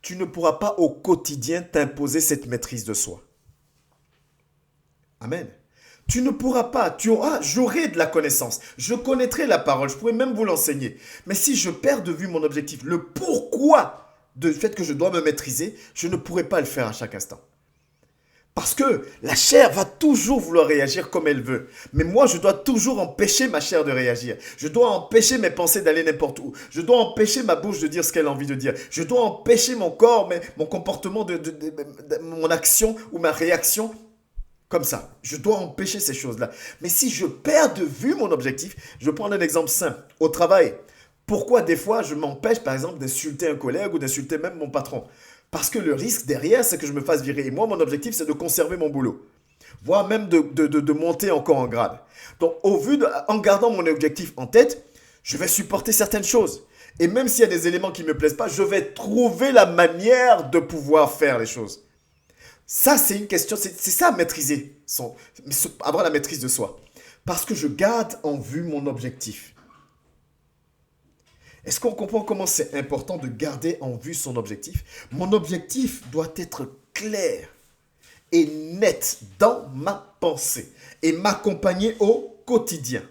tu ne pourras pas au quotidien t'imposer cette maîtrise de soi. Amen. Tu ne pourras pas, j'aurai de la connaissance, je connaîtrai la parole, je pourrais même vous l'enseigner. Mais si je perds de vue mon objectif, le pourquoi du fait que je dois me maîtriser, je ne pourrai pas le faire à chaque instant. Parce que la chair va toujours vouloir réagir comme elle veut. Mais moi, je dois toujours empêcher ma chair de réagir. Je dois empêcher mes pensées d'aller n'importe où. Je dois empêcher ma bouche de dire ce qu'elle a envie de dire. Je dois empêcher mon corps, mon comportement, mon action ou ma réaction comme ça. Je dois empêcher ces choses-là. Mais si je perds de vue mon objectif, je vais prendre un exemple simple. Au travail, pourquoi des fois je m'empêche par exemple d'insulter un collègue ou d'insulter même mon patron? Parce que le risque derrière, c'est que je me fasse virer. Et moi, mon objectif, c'est de conserver mon boulot. Voire même de monter encore en grade. Donc, en gardant mon objectif en tête, je vais supporter certaines choses. Et même s'il y a des éléments qui ne me plaisent pas, je vais trouver la manière de pouvoir faire les choses. Ça, c'est une question, c'est ça maîtriser, avoir la maîtrise de soi. Parce que je garde en vue mon objectif. Est-ce qu'on comprend comment c'est important de garder en vue son objectif? Mon objectif doit être clair et net dans ma pensée et m'accompagner au quotidien.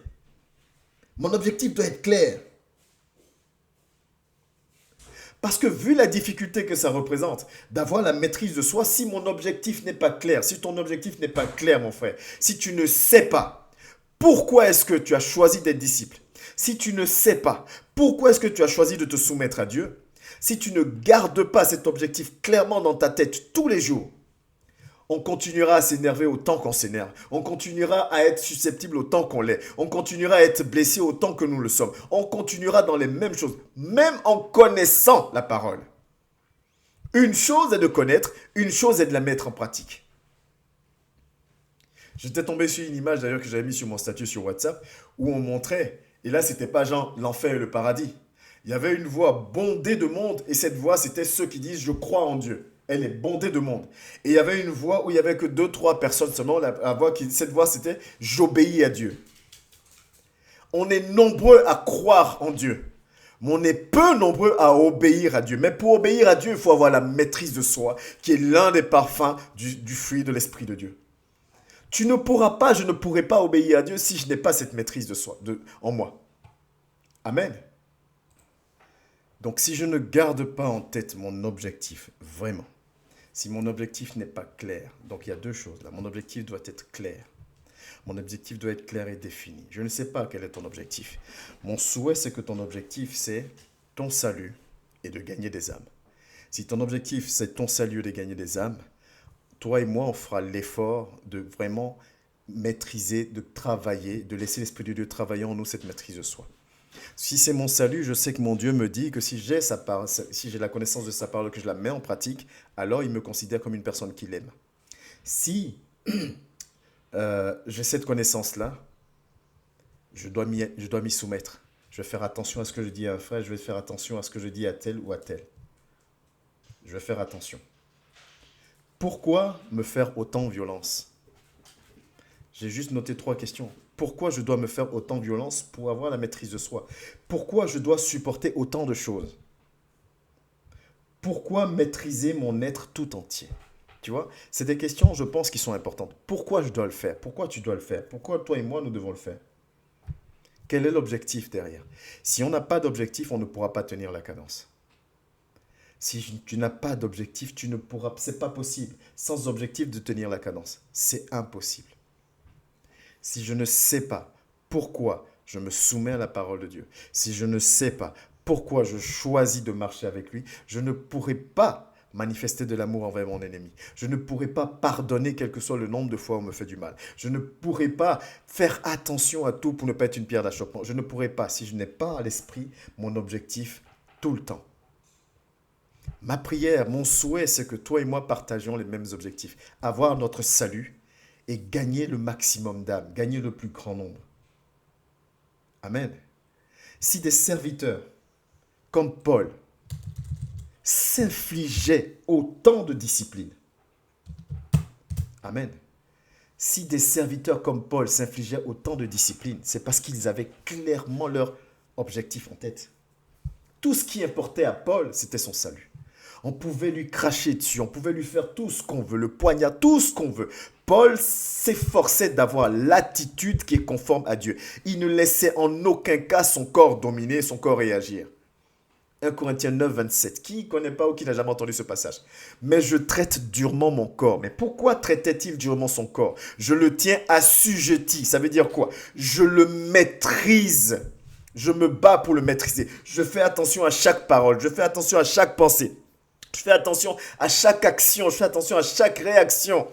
Mon objectif doit être clair. Parce que vu la difficulté que ça représente d'avoir la maîtrise de soi, si mon objectif n'est pas clair, si ton objectif n'est pas clair, mon frère, si tu ne sais pas pourquoi est-ce que tu as choisi d'être disciple, si tu ne sais pas pourquoi est-ce que tu as choisi de te soumettre à Dieu, si tu ne gardes pas cet objectif clairement dans ta tête tous les jours, on continuera à s'énerver autant qu'on s'énerve. On continuera à être susceptible autant qu'on l'est. On continuera à être blessé autant que nous le sommes. On continuera dans les mêmes choses, même en connaissant la parole. Une chose est de connaître, une chose est de la mettre en pratique. J'étais tombé sur une image d'ailleurs que j'avais mise sur mon statut sur WhatsApp où on montrait, et là c'était pas genre l'enfer et le paradis. Il y avait une voie bondée de monde et cette voie c'était ceux qui disent je crois en Dieu. Elle est bondée de monde. Et il y avait une voie où il n'y avait que 2-3 personnes seulement. Cette voie c'était j'obéis à Dieu. On est nombreux à croire en Dieu. Mais on est peu nombreux à obéir à Dieu. Mais pour obéir à Dieu, il faut avoir la maîtrise de soi, qui est l'un des parfums du fruit de l'Esprit de Dieu. Je ne pourrai pas obéir à Dieu si je n'ai pas cette maîtrise de soi, en moi. Amen. Donc si je ne garde pas en tête mon objectif, vraiment, si mon objectif n'est pas clair, donc il y a deux choses là, mon objectif doit être clair. Mon objectif doit être clair et défini. Je ne sais pas quel est ton objectif. Mon souhait, c'est que ton objectif, c'est ton salut et de gagner des âmes. Si ton objectif, c'est ton salut de gagner des âmes, toi et moi, on fera l'effort de vraiment maîtriser, de travailler, de laisser l'Esprit de Dieu travailler en nous cette maîtrise de soi. Si c'est mon salut, je sais que mon Dieu me dit que si j'ai si j'ai la connaissance de sa parole, que je la mets en pratique, alors il me considère comme une personne qu'il aime. Si j'ai cette connaissance-là, je dois m'y soumettre. Je vais faire attention à ce que je dis à un frère, je vais faire attention à ce que je dis à tel ou à tel. Je vais faire attention. Pourquoi me faire autant violence? J'ai juste noté 3 questions. Pourquoi je dois me faire autant violence pour avoir la maîtrise de soi? Pourquoi je dois supporter autant de choses? Pourquoi maîtriser mon être tout entier? Tu vois, c'est des questions, je pense, qui sont importantes. Pourquoi je dois le faire? Pourquoi tu dois le faire? Pourquoi toi et moi, nous devons le faire? Quel est l'objectif derrière? Si on n'a pas d'objectif, on ne pourra pas tenir la cadence. Si tu n'as pas d'objectif, tu ne pourras, c'est pas possible, sans objectif de tenir la cadence. C'est impossible. Si je ne sais pas pourquoi je me soumets à la parole de Dieu, si je ne sais pas pourquoi je choisis de marcher avec lui, je ne pourrai pas manifester de l'amour envers mon ennemi. Je ne pourrai pas pardonner quel que soit le nombre de fois où on me fait du mal. Je ne pourrai pas faire attention à tout pour ne pas être une pierre d'achoppement. Je ne pourrai pas, si je n'ai pas à l'esprit mon objectif tout le temps. Ma prière, mon souhait, c'est que toi et moi partagions les mêmes objectifs. Avoir notre salut et gagner le maximum d'âmes, gagner le plus grand nombre. Amen. Si des serviteurs comme Paul s'infligeaient autant de discipline, amen. Si des serviteurs comme Paul s'infligeaient autant de discipline, c'est parce qu'ils avaient clairement leur objectif en tête. Tout ce qui importait à Paul, c'était son salut. On pouvait lui cracher dessus, on pouvait lui faire tout ce qu'on veut, le poignard, tout ce qu'on veut. Paul s'efforçait d'avoir l'attitude qui est conforme à Dieu. Il ne laissait en aucun cas son corps dominer, son corps réagir. 1 Corinthiens 9, 27. Qui ne connaît pas ou qui n'a jamais entendu ce passage? Mais je traite durement mon corps. Mais pourquoi traitait-il durement son corps? Je le tiens assujetti. Ça veut dire quoi? Je le maîtrise. Je me bats pour le maîtriser. Je fais attention à chaque parole. Je fais attention à chaque pensée. Je fais attention à chaque action. Je fais attention à chaque réaction.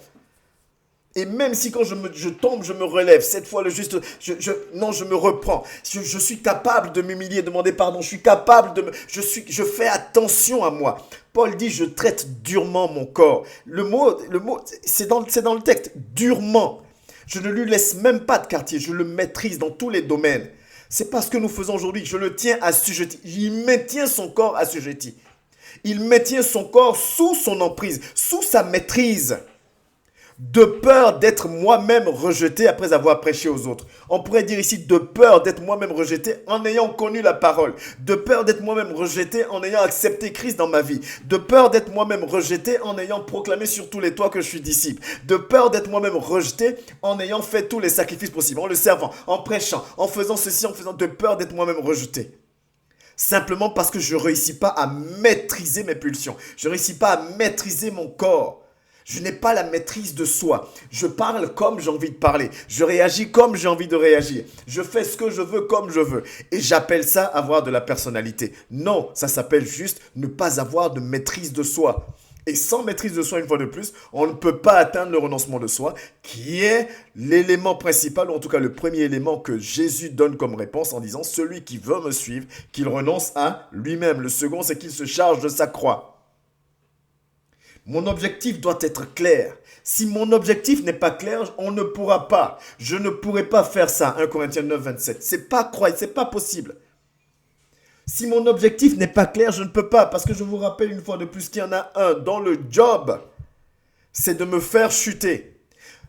Et même si quand je tombe, je me relève. Cette fois, le juste, je me reprends. Je suis capable de m'humilier, de demander pardon. Je suis capable je fais attention à moi. Paul dit, je traite durement mon corps. Le mot, c'est dans le texte, durement. Je ne lui laisse même pas de quartier. Je le maîtrise dans tous les domaines. C'est pas ce que nous faisons aujourd'hui. Je le tiens assujetti. Il maintient son corps assujetti. Il maintient son corps sous son emprise, sous sa maîtrise. De peur d'être moi-même rejeté après avoir prêché aux autres. On pourrait dire ici de peur d'être moi-même rejeté en ayant connu la parole. De peur d'être moi-même rejeté en ayant accepté Christ dans ma vie. De peur d'être moi-même rejeté en ayant proclamé sur tous les toits que je suis disciple. De peur d'être moi-même rejeté en ayant fait tous les sacrifices possibles, en le servant, en prêchant, en faisant ceci, en faisant de peur d'être moi-même rejeté. Simplement parce que je ne réussis pas à maîtriser mes pulsions. Je ne réussis pas à maîtriser mon corps. Je n'ai pas la maîtrise de soi. Je parle comme j'ai envie de parler. Je réagis comme j'ai envie de réagir. Je fais ce que je veux comme je veux. Et j'appelle ça avoir de la personnalité. Non, ça s'appelle juste ne pas avoir de maîtrise de soi. Et sans maîtrise de soi, une fois de plus, on ne peut pas atteindre le renoncement de soi, qui est l'élément principal, ou en tout cas le premier élément que Jésus donne comme réponse en disant « Celui qui veut me suivre, qu'il renonce à lui-même. » Le second, c'est qu'il se charge de sa croix. Mon objectif doit être clair. Si mon objectif n'est pas clair, on ne pourra pas. Je ne pourrai pas faire ça. 1 Corinthiens 9, 27. C'est pas possible. Si mon objectif n'est pas clair, je ne peux pas. Parce que je vous rappelle une fois de plus qu'il y en a un dans le job. C'est de me faire chuter.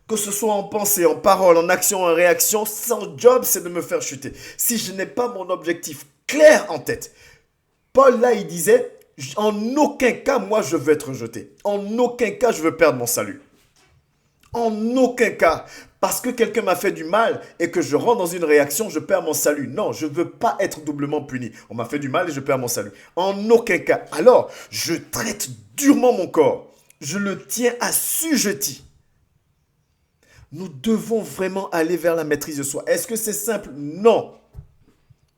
Que ce soit en pensée, en parole, en action, en réaction, son job, c'est de me faire chuter. Si je n'ai pas mon objectif clair en tête. Paul, là, il disait... En aucun cas, moi, je veux être rejeté. En aucun cas, je veux perdre mon salut. En aucun cas. Parce que quelqu'un m'a fait du mal et que je rentre dans une réaction, je perds mon salut. Non, je ne veux pas être doublement puni. On m'a fait du mal et je perds mon salut. En aucun cas. Alors, je traite durement mon corps. Je le tiens assujetti. Nous devons vraiment aller vers la maîtrise de soi. Est-ce que c'est simple? Non.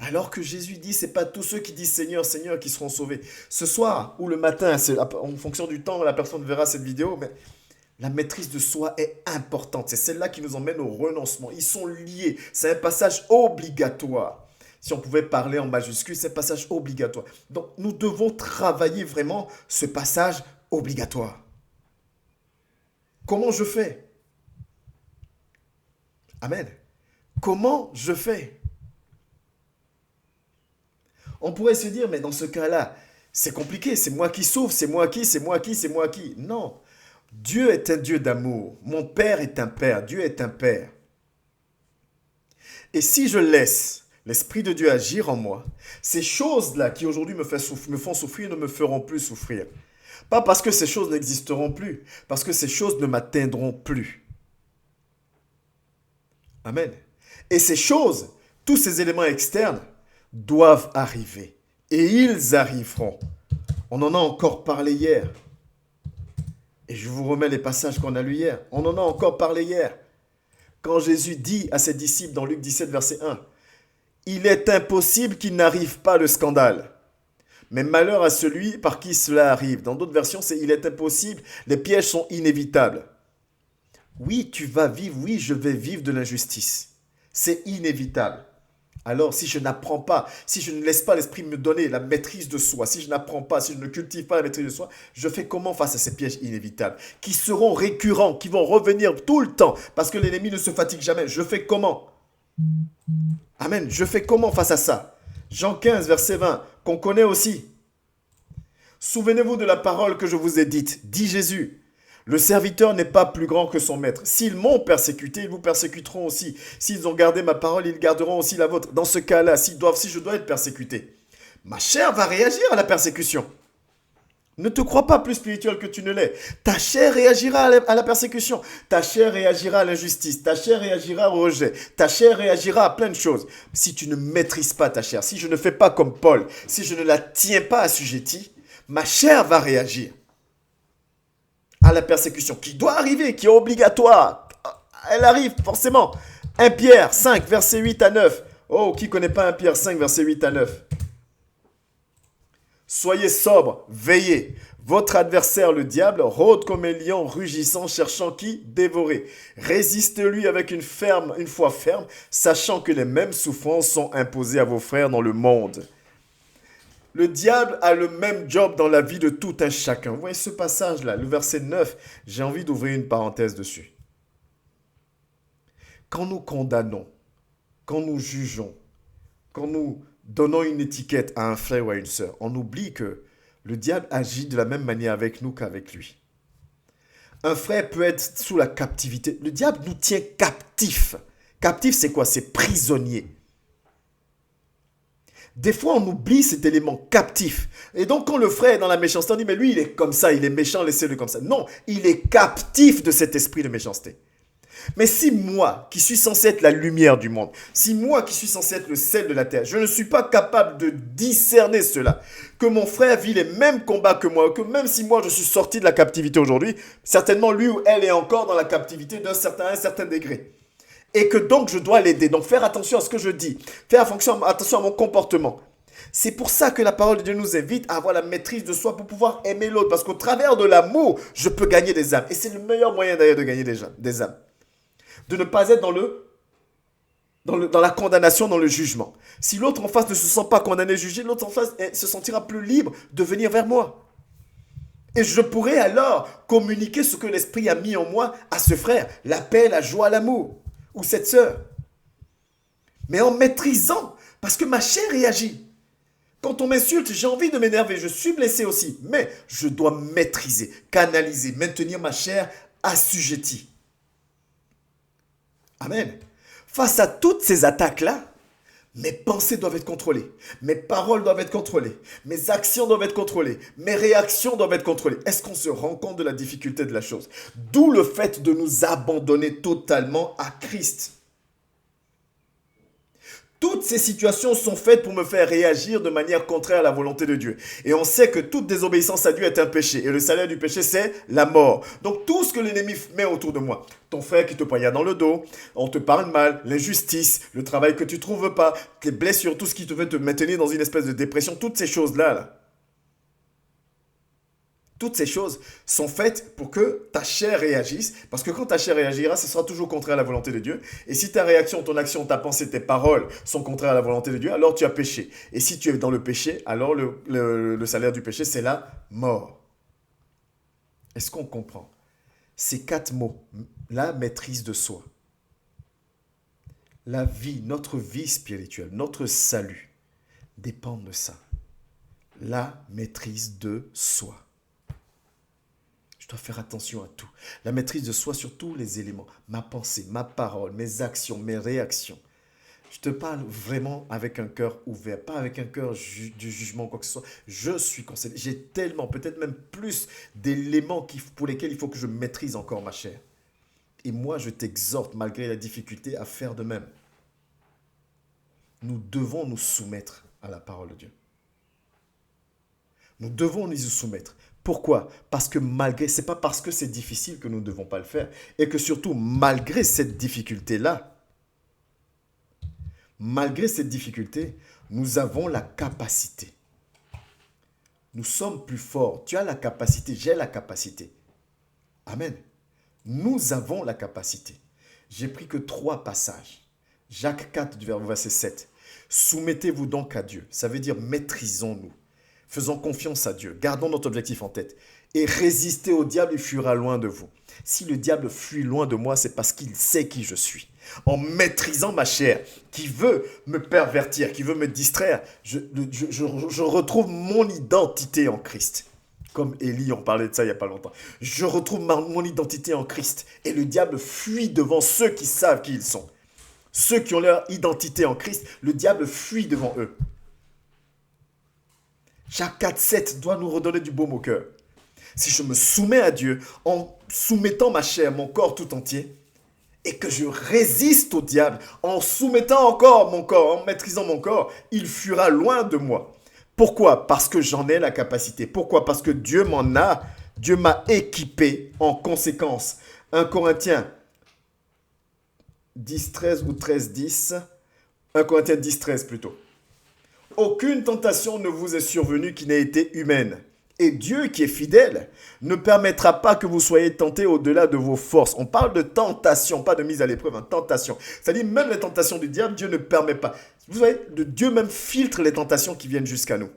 Alors que Jésus dit, c'est pas tous ceux qui disent Seigneur, Seigneur qui seront sauvés. Ce soir ou le matin, en fonction du temps, la personne verra cette vidéo, mais la maîtrise de soi est importante. C'est celle-là qui nous emmène au renoncement. Ils sont liés. C'est un passage obligatoire. Si on pouvait parler en majuscule, c'est un passage obligatoire. Donc, nous devons travailler vraiment ce passage obligatoire. Comment je fais? Amen. Comment je fais? On pourrait se dire, mais dans ce cas-là, c'est compliqué. C'est moi qui sauve, c'est moi qui, c'est moi qui, c'est moi qui. Non. Dieu est un Dieu d'amour. Mon Père est un Père. Dieu est un Père. Et si je laisse l'Esprit de Dieu agir en moi, ces choses-là qui aujourd'hui me font souffrir ne me feront plus souffrir. Pas parce que ces choses n'existeront plus, parce que ces choses ne m'atteindront plus. Amen. Et ces choses, tous ces éléments externes, doivent arriver. Et ils arriveront. On en a encore parlé hier. Et je vous remets les passages qu'on a lus hier. On en a encore parlé hier. Quand Jésus dit à ses disciples dans Luc 17, verset 1, « Il est impossible qu'il n'arrive pas le scandale. Mais malheur à celui par qui cela arrive. » Dans d'autres versions, c'est « Il est impossible, les pièges sont inévitables. » Oui, tu vas vivre, oui, je vais vivre de l'injustice. C'est inévitable. Alors, si je n'apprends pas, si je ne laisse pas l'esprit me donner la maîtrise de soi, si je n'apprends pas, si je ne cultive pas la maîtrise de soi, je fais comment face à ces pièges inévitables qui seront récurrents, qui vont revenir tout le temps parce que l'ennemi ne se fatigue jamais. Je fais comment? Amen. Je fais comment face à ça? Jean 15, verset 20, qu'on connaît aussi. Souvenez-vous de la parole que je vous ai dite, dit Jésus. Le serviteur n'est pas plus grand que son maître. S'ils m'ont persécuté, ils vous persécuteront aussi. S'ils ont gardé ma parole, ils garderont aussi la vôtre. Dans ce cas-là, si je dois être persécuté, ma chair va réagir à la persécution. Ne te crois pas plus spirituel que tu ne l'es. Ta chair réagira à la persécution. Ta chair réagira à l'injustice. Ta chair réagira au rejet. Ta chair réagira à plein de choses. Si tu ne maîtrises pas ta chair, si je ne fais pas comme Paul, si je ne la tiens pas assujettie, ma chair va réagir à la persécution qui doit arriver, qui est obligatoire. Elle arrive forcément. 1 Pierre 5, verset 8 à 9. Oh, qui ne connaît pas 1 Pierre 5, verset 8 à 9? Soyez sobres, veillez. Votre adversaire, le diable, rôde comme un lion rugissant, cherchant qui dévorer. Résistez-lui avec une foi ferme, sachant que les mêmes souffrances sont imposées à vos frères dans le monde. Le diable a le même job dans la vie de tout un chacun. Vous voyez ce passage-là, le verset 9, j'ai envie d'ouvrir une parenthèse dessus. Quand nous condamnons, quand nous jugeons, quand nous donnons une étiquette à un frère ou à une sœur, on oublie que le diable agit de la même manière avec nous qu'avec lui. Un frère peut être sous la captivité. Le diable nous tient captifs. Captif, c'est quoi? C'est prisonnier. Des fois, on oublie cet élément captif. Et donc, quand le frère est dans la méchanceté, on dit, mais lui, il est comme ça, il est méchant, laissez-le comme ça. Non, il est captif de cet esprit de méchanceté. Mais si moi, qui suis censé être la lumière du monde, si moi, qui suis censé être le sel de la terre, je ne suis pas capable de discerner cela, que mon frère vit les mêmes combats que moi, que même si moi, je suis sorti de la captivité aujourd'hui, certainement lui ou elle est encore dans la captivité d'un certain degré. Et que donc je dois l'aider. Donc faire attention à ce que je dis. Faire attention à mon comportement. C'est pour ça que la parole de Dieu nous invite à avoir la maîtrise de soi pour pouvoir aimer l'autre. Parce qu'au travers de l'amour, je peux gagner des âmes. Et c'est le meilleur moyen d'ailleurs de gagner des âmes. De ne pas être dans la condamnation, dans le jugement. Si l'autre en face ne se sent pas condamné, jugé, l'autre en face se sentira plus libre de venir vers moi. Et je pourrai alors communiquer ce que l'Esprit a mis en moi à ce frère. La paix, la joie, l'amour. Ou cette sœur. Mais en maîtrisant, parce que ma chair réagit. Quand on m'insulte, j'ai envie de m'énerver, je suis blessé aussi. Mais je dois maîtriser, canaliser, maintenir ma chair assujettie. Amen. Face à toutes ces attaques-là, mes pensées doivent être contrôlées, mes paroles doivent être contrôlées, mes actions doivent être contrôlées, mes réactions doivent être contrôlées. Est-ce qu'on se rend compte de la difficulté de la chose? D'où le fait de nous abandonner totalement à Christ. Toutes ces situations sont faites pour me faire réagir de manière contraire à la volonté de Dieu. Et on sait que toute désobéissance à Dieu est un péché. Et le salaire du péché, c'est la mort. Donc tout ce que l'ennemi met autour de moi, ton frère qui te poignarde dans le dos, on te parle mal, l'injustice, le travail que tu ne trouves pas, les blessures, tout ce qui te veut te maintenir dans une espèce de dépression, toutes ces choses-là, là. Toutes ces choses sont faites pour que ta chair réagisse, parce que quand ta chair réagira, ce sera toujours contraire à la volonté de Dieu. Et si ta réaction, ton action, ta pensée, tes paroles sont contraires à la volonté de Dieu, alors tu as péché. Et si tu es dans le péché, alors le salaire du péché, c'est la mort. Est-ce qu'on comprend? Ces 4 mots, la maîtrise de soi, la vie, notre vie spirituelle, notre salut, dépendent de ça. La maîtrise de soi. Je dois faire attention à tout. La maîtrise de soi sur tous les éléments. Ma pensée, ma parole, mes actions, mes réactions. Je te parle vraiment avec un cœur ouvert, pas avec un cœur du jugement, quoi que ce soit. Je suis concerné. J'ai tellement, peut-être même plus d'éléments pour lesquels il faut que je maîtrise encore ma chair. Et moi, je t'exhorte, malgré la difficulté, à faire de même. Nous devons nous soumettre à la parole de Dieu. Nous devons nous y soumettre. Pourquoi? Parce que c'est pas parce que c'est difficile que nous ne devons pas le faire. Et que surtout, malgré cette difficulté-là, nous avons la capacité. Nous sommes plus forts. Tu as la capacité, j'ai la capacité. Amen. Nous avons la capacité. J'ai pris que 3 passages. Jacques 4, du verset 7. Soumettez-vous donc à Dieu. Ça veut dire maîtrisons-nous. Faisons confiance à Dieu. Gardons notre objectif en tête. Et résistez au diable, il fuira loin de vous. Si le diable fuit loin de moi, c'est parce qu'il sait qui je suis. En maîtrisant ma chair, qui veut me pervertir, qui veut me distraire, je retrouve mon identité en Christ. Comme Élie, on parlait de ça il n'y a pas longtemps. Je retrouve mon identité en Christ. Et le diable fuit devant ceux qui savent qui ils sont. Ceux qui ont leur identité en Christ, le diable fuit devant eux. Jacques 4, 7 doit nous redonner du baume au cœur. Si je me soumets à Dieu en soumettant ma chair, mon corps tout entier, et que je résiste au diable en soumettant encore mon corps, en maîtrisant mon corps, il fuira loin de moi. Pourquoi? Parce que j'en ai la capacité. Pourquoi? Parce que Dieu m'a équipé en conséquence. 1 Corinthiens 10, 13 ou 13, 10. 1 Corinthiens 10, 13 plutôt. Aucune tentation ne vous est survenue qui n'ait été humaine. Et Dieu qui est fidèle ne permettra pas que vous soyez tentés au-delà de vos forces. On parle de tentation, pas de mise à l'épreuve, tentation. C'est-à-dire même les tentations du diable, Dieu ne permet pas. Vous voyez, Dieu même filtre les tentations qui viennent jusqu'à nous.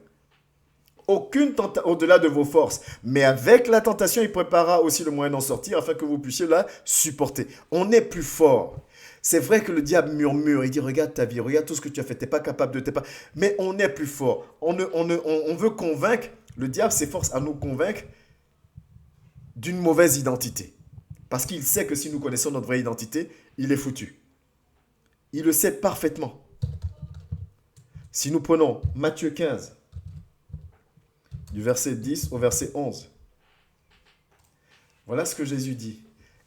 Aucune tentation au-delà de vos forces. Mais avec la tentation, il préparera aussi le moyen d'en sortir afin que vous puissiez la supporter. On est plus fort. C'est vrai que le diable murmure, il dit regarde ta vie, regarde tout ce que tu as fait, tu n'es pas capable de... Mais on est plus fort. On veut convaincre, le diable s'efforce à nous convaincre d'une mauvaise identité. Parce qu'il sait que si nous connaissons notre vraie identité, il est foutu. Il le sait parfaitement. Si nous prenons Matthieu 15, du verset 10 au verset 11, voilà ce que Jésus dit.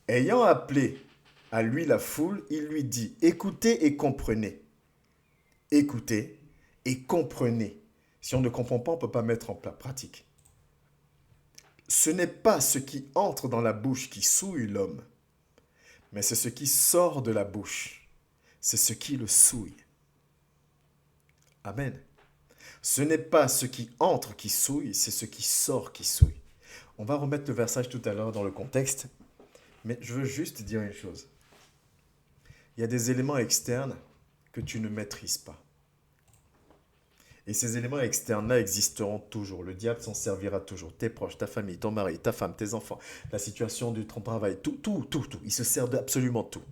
Ayant appelé à lui la foule, il lui dit, écoutez et comprenez. Écoutez et comprenez. Si on ne comprend pas, on ne peut pas mettre en pratique. Ce n'est pas ce qui entre dans la bouche qui souille l'homme, mais c'est ce qui sort de la bouche. C'est ce qui le souille. Amen. Ce n'est pas ce qui entre qui souille, c'est ce qui sort qui souille. On va remettre le versage tout à l'heure dans le contexte, mais je veux juste dire une chose. Il y a des éléments externes que tu ne maîtrises pas. Et ces éléments externes-là existeront toujours. Le diable s'en servira toujours. Tes proches, ta famille, ton mari, ta femme, tes enfants, la situation du travail, tout. Il se sert d'absolument tout.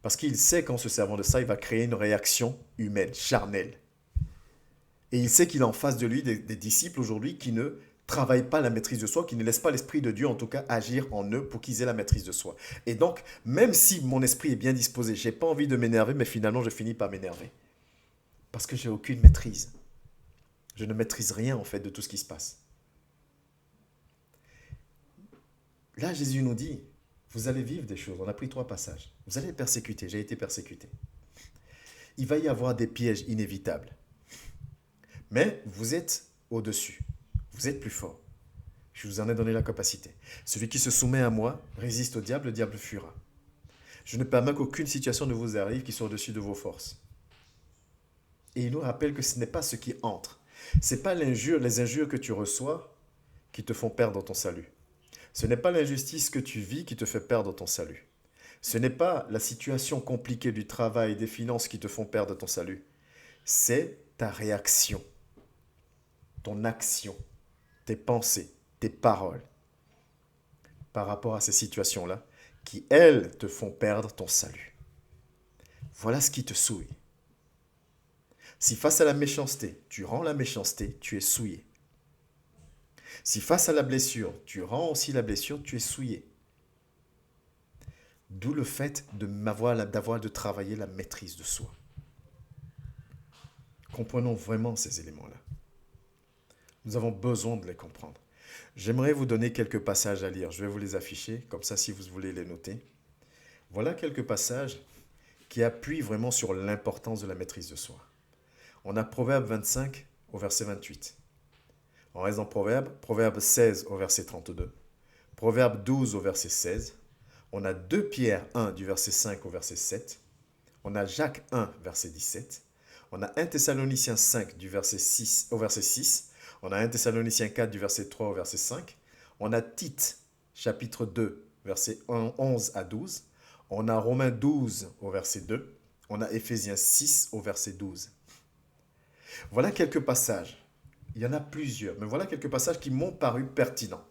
Parce qu'il sait qu'en se servant de ça, il va créer une réaction humaine, charnelle. Et il sait qu'il a en face de lui des disciples aujourd'hui qui ne travaillent pas la maîtrise de soi, qui ne laissent pas l'Esprit de Dieu, en tout cas, agir en eux pour qu'ils aient la maîtrise de soi. Et donc, même si mon esprit est bien disposé, je n'ai pas envie de m'énerver, mais finalement, je finis par m'énerver. Parce que je n'ai aucune maîtrise. Je ne maîtrise rien, en fait, de tout ce qui se passe. Là, Jésus nous dit, vous allez vivre des choses. On a pris 3 passages. Vous allez être persécutés. J'ai été persécuté. Il va y avoir des pièges inévitables. Mais vous êtes au-dessus. Vous êtes plus fort. Je vous en ai donné la capacité. Celui qui se soumet à moi résiste au diable, le diable fuira. Je ne permets qu'aucune situation ne vous arrive qui soit au-dessus de vos forces. Et il nous rappelle que ce n'est pas ce qui entre. Ce n'est pas les injures que tu reçois qui te font perdre ton salut. Ce n'est pas l'injustice que tu vis qui te fait perdre ton salut. Ce n'est pas la situation compliquée du travail, des finances qui te font perdre ton salut. C'est ta réaction, ton action, tes pensées, tes paroles par rapport à ces situations-là qui, elles, te font perdre ton salut. Voilà ce qui te souille. Si face à la méchanceté, tu rends la méchanceté, tu es souillé. Si face à la blessure, tu rends aussi la blessure, tu es souillé. D'où le fait d'avoir de travailler la maîtrise de soi. Comprenons vraiment ces éléments-là. Nous avons besoin de les comprendre. J'aimerais vous donner quelques passages à lire. Je vais vous les afficher, comme ça si vous voulez les noter. Voilà quelques passages qui appuient vraiment sur l'importance de la maîtrise de soi. On a Proverbe 25 au verset 28. On reste dans Proverbe 16 au verset 32. Proverbe 12 au verset 16. On a 2 Pierre 1 du verset 5 au verset 7. On a Jacques 1 verset 17. On a 1 Thessaloniciens 5 du verset 6 au verset 6. On a 1 Thessaloniciens 4 du verset 3 au verset 5. On a Tite chapitre 2 verset 11 à 12. On a Romains 12 au verset 2. On a Éphésiens 6 au verset 12. Voilà quelques passages. Il y en a plusieurs, mais voilà quelques passages qui m'ont paru pertinents.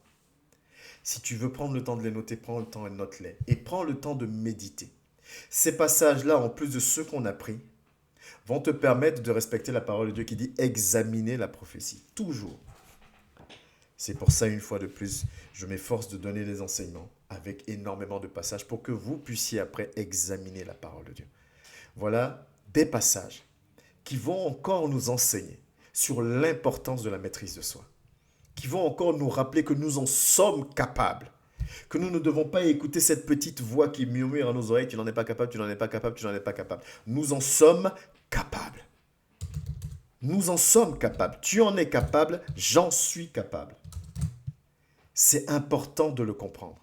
Si tu veux prendre le temps de les noter, prends le temps et note-les. Et prends le temps de méditer. Ces passages-là, en plus de ceux qu'on a pris, vont te permettre de respecter la parole de Dieu qui dit examiner la prophétie. Toujours. C'est pour ça, une fois de plus, je m'efforce de donner des enseignements avec énormément de passages pour que vous puissiez après examiner la parole de Dieu. Voilà des passages qui vont encore nous enseigner sur l'importance de la maîtrise de soi, qui vont encore nous rappeler que nous en sommes capables, que nous ne devons pas écouter cette petite voix qui murmure à nos oreilles, tu n'en es pas capable, tu n'en es pas capable, tu n'en es pas capable. Nous en sommes capables. Nous en sommes capables. Tu en es capable, j'en suis capable. C'est important de le comprendre.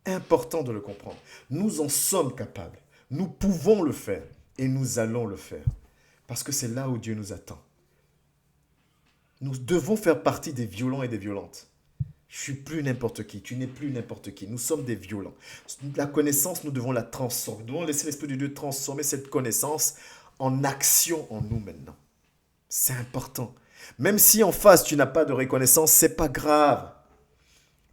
Important de le comprendre. Nous en sommes capables. Nous pouvons le faire et nous allons le faire. Parce que c'est là où Dieu nous attend. Nous devons faire partie des violents et des violentes. Je ne suis plus n'importe qui, tu n'es plus n'importe qui. Nous sommes des violents. La connaissance, nous devons la transformer. Nous devons laisser l'Esprit de Dieu transformer cette connaissance en action en nous maintenant. C'est important. Même si en face, tu n'as pas de reconnaissance, ce n'est pas grave.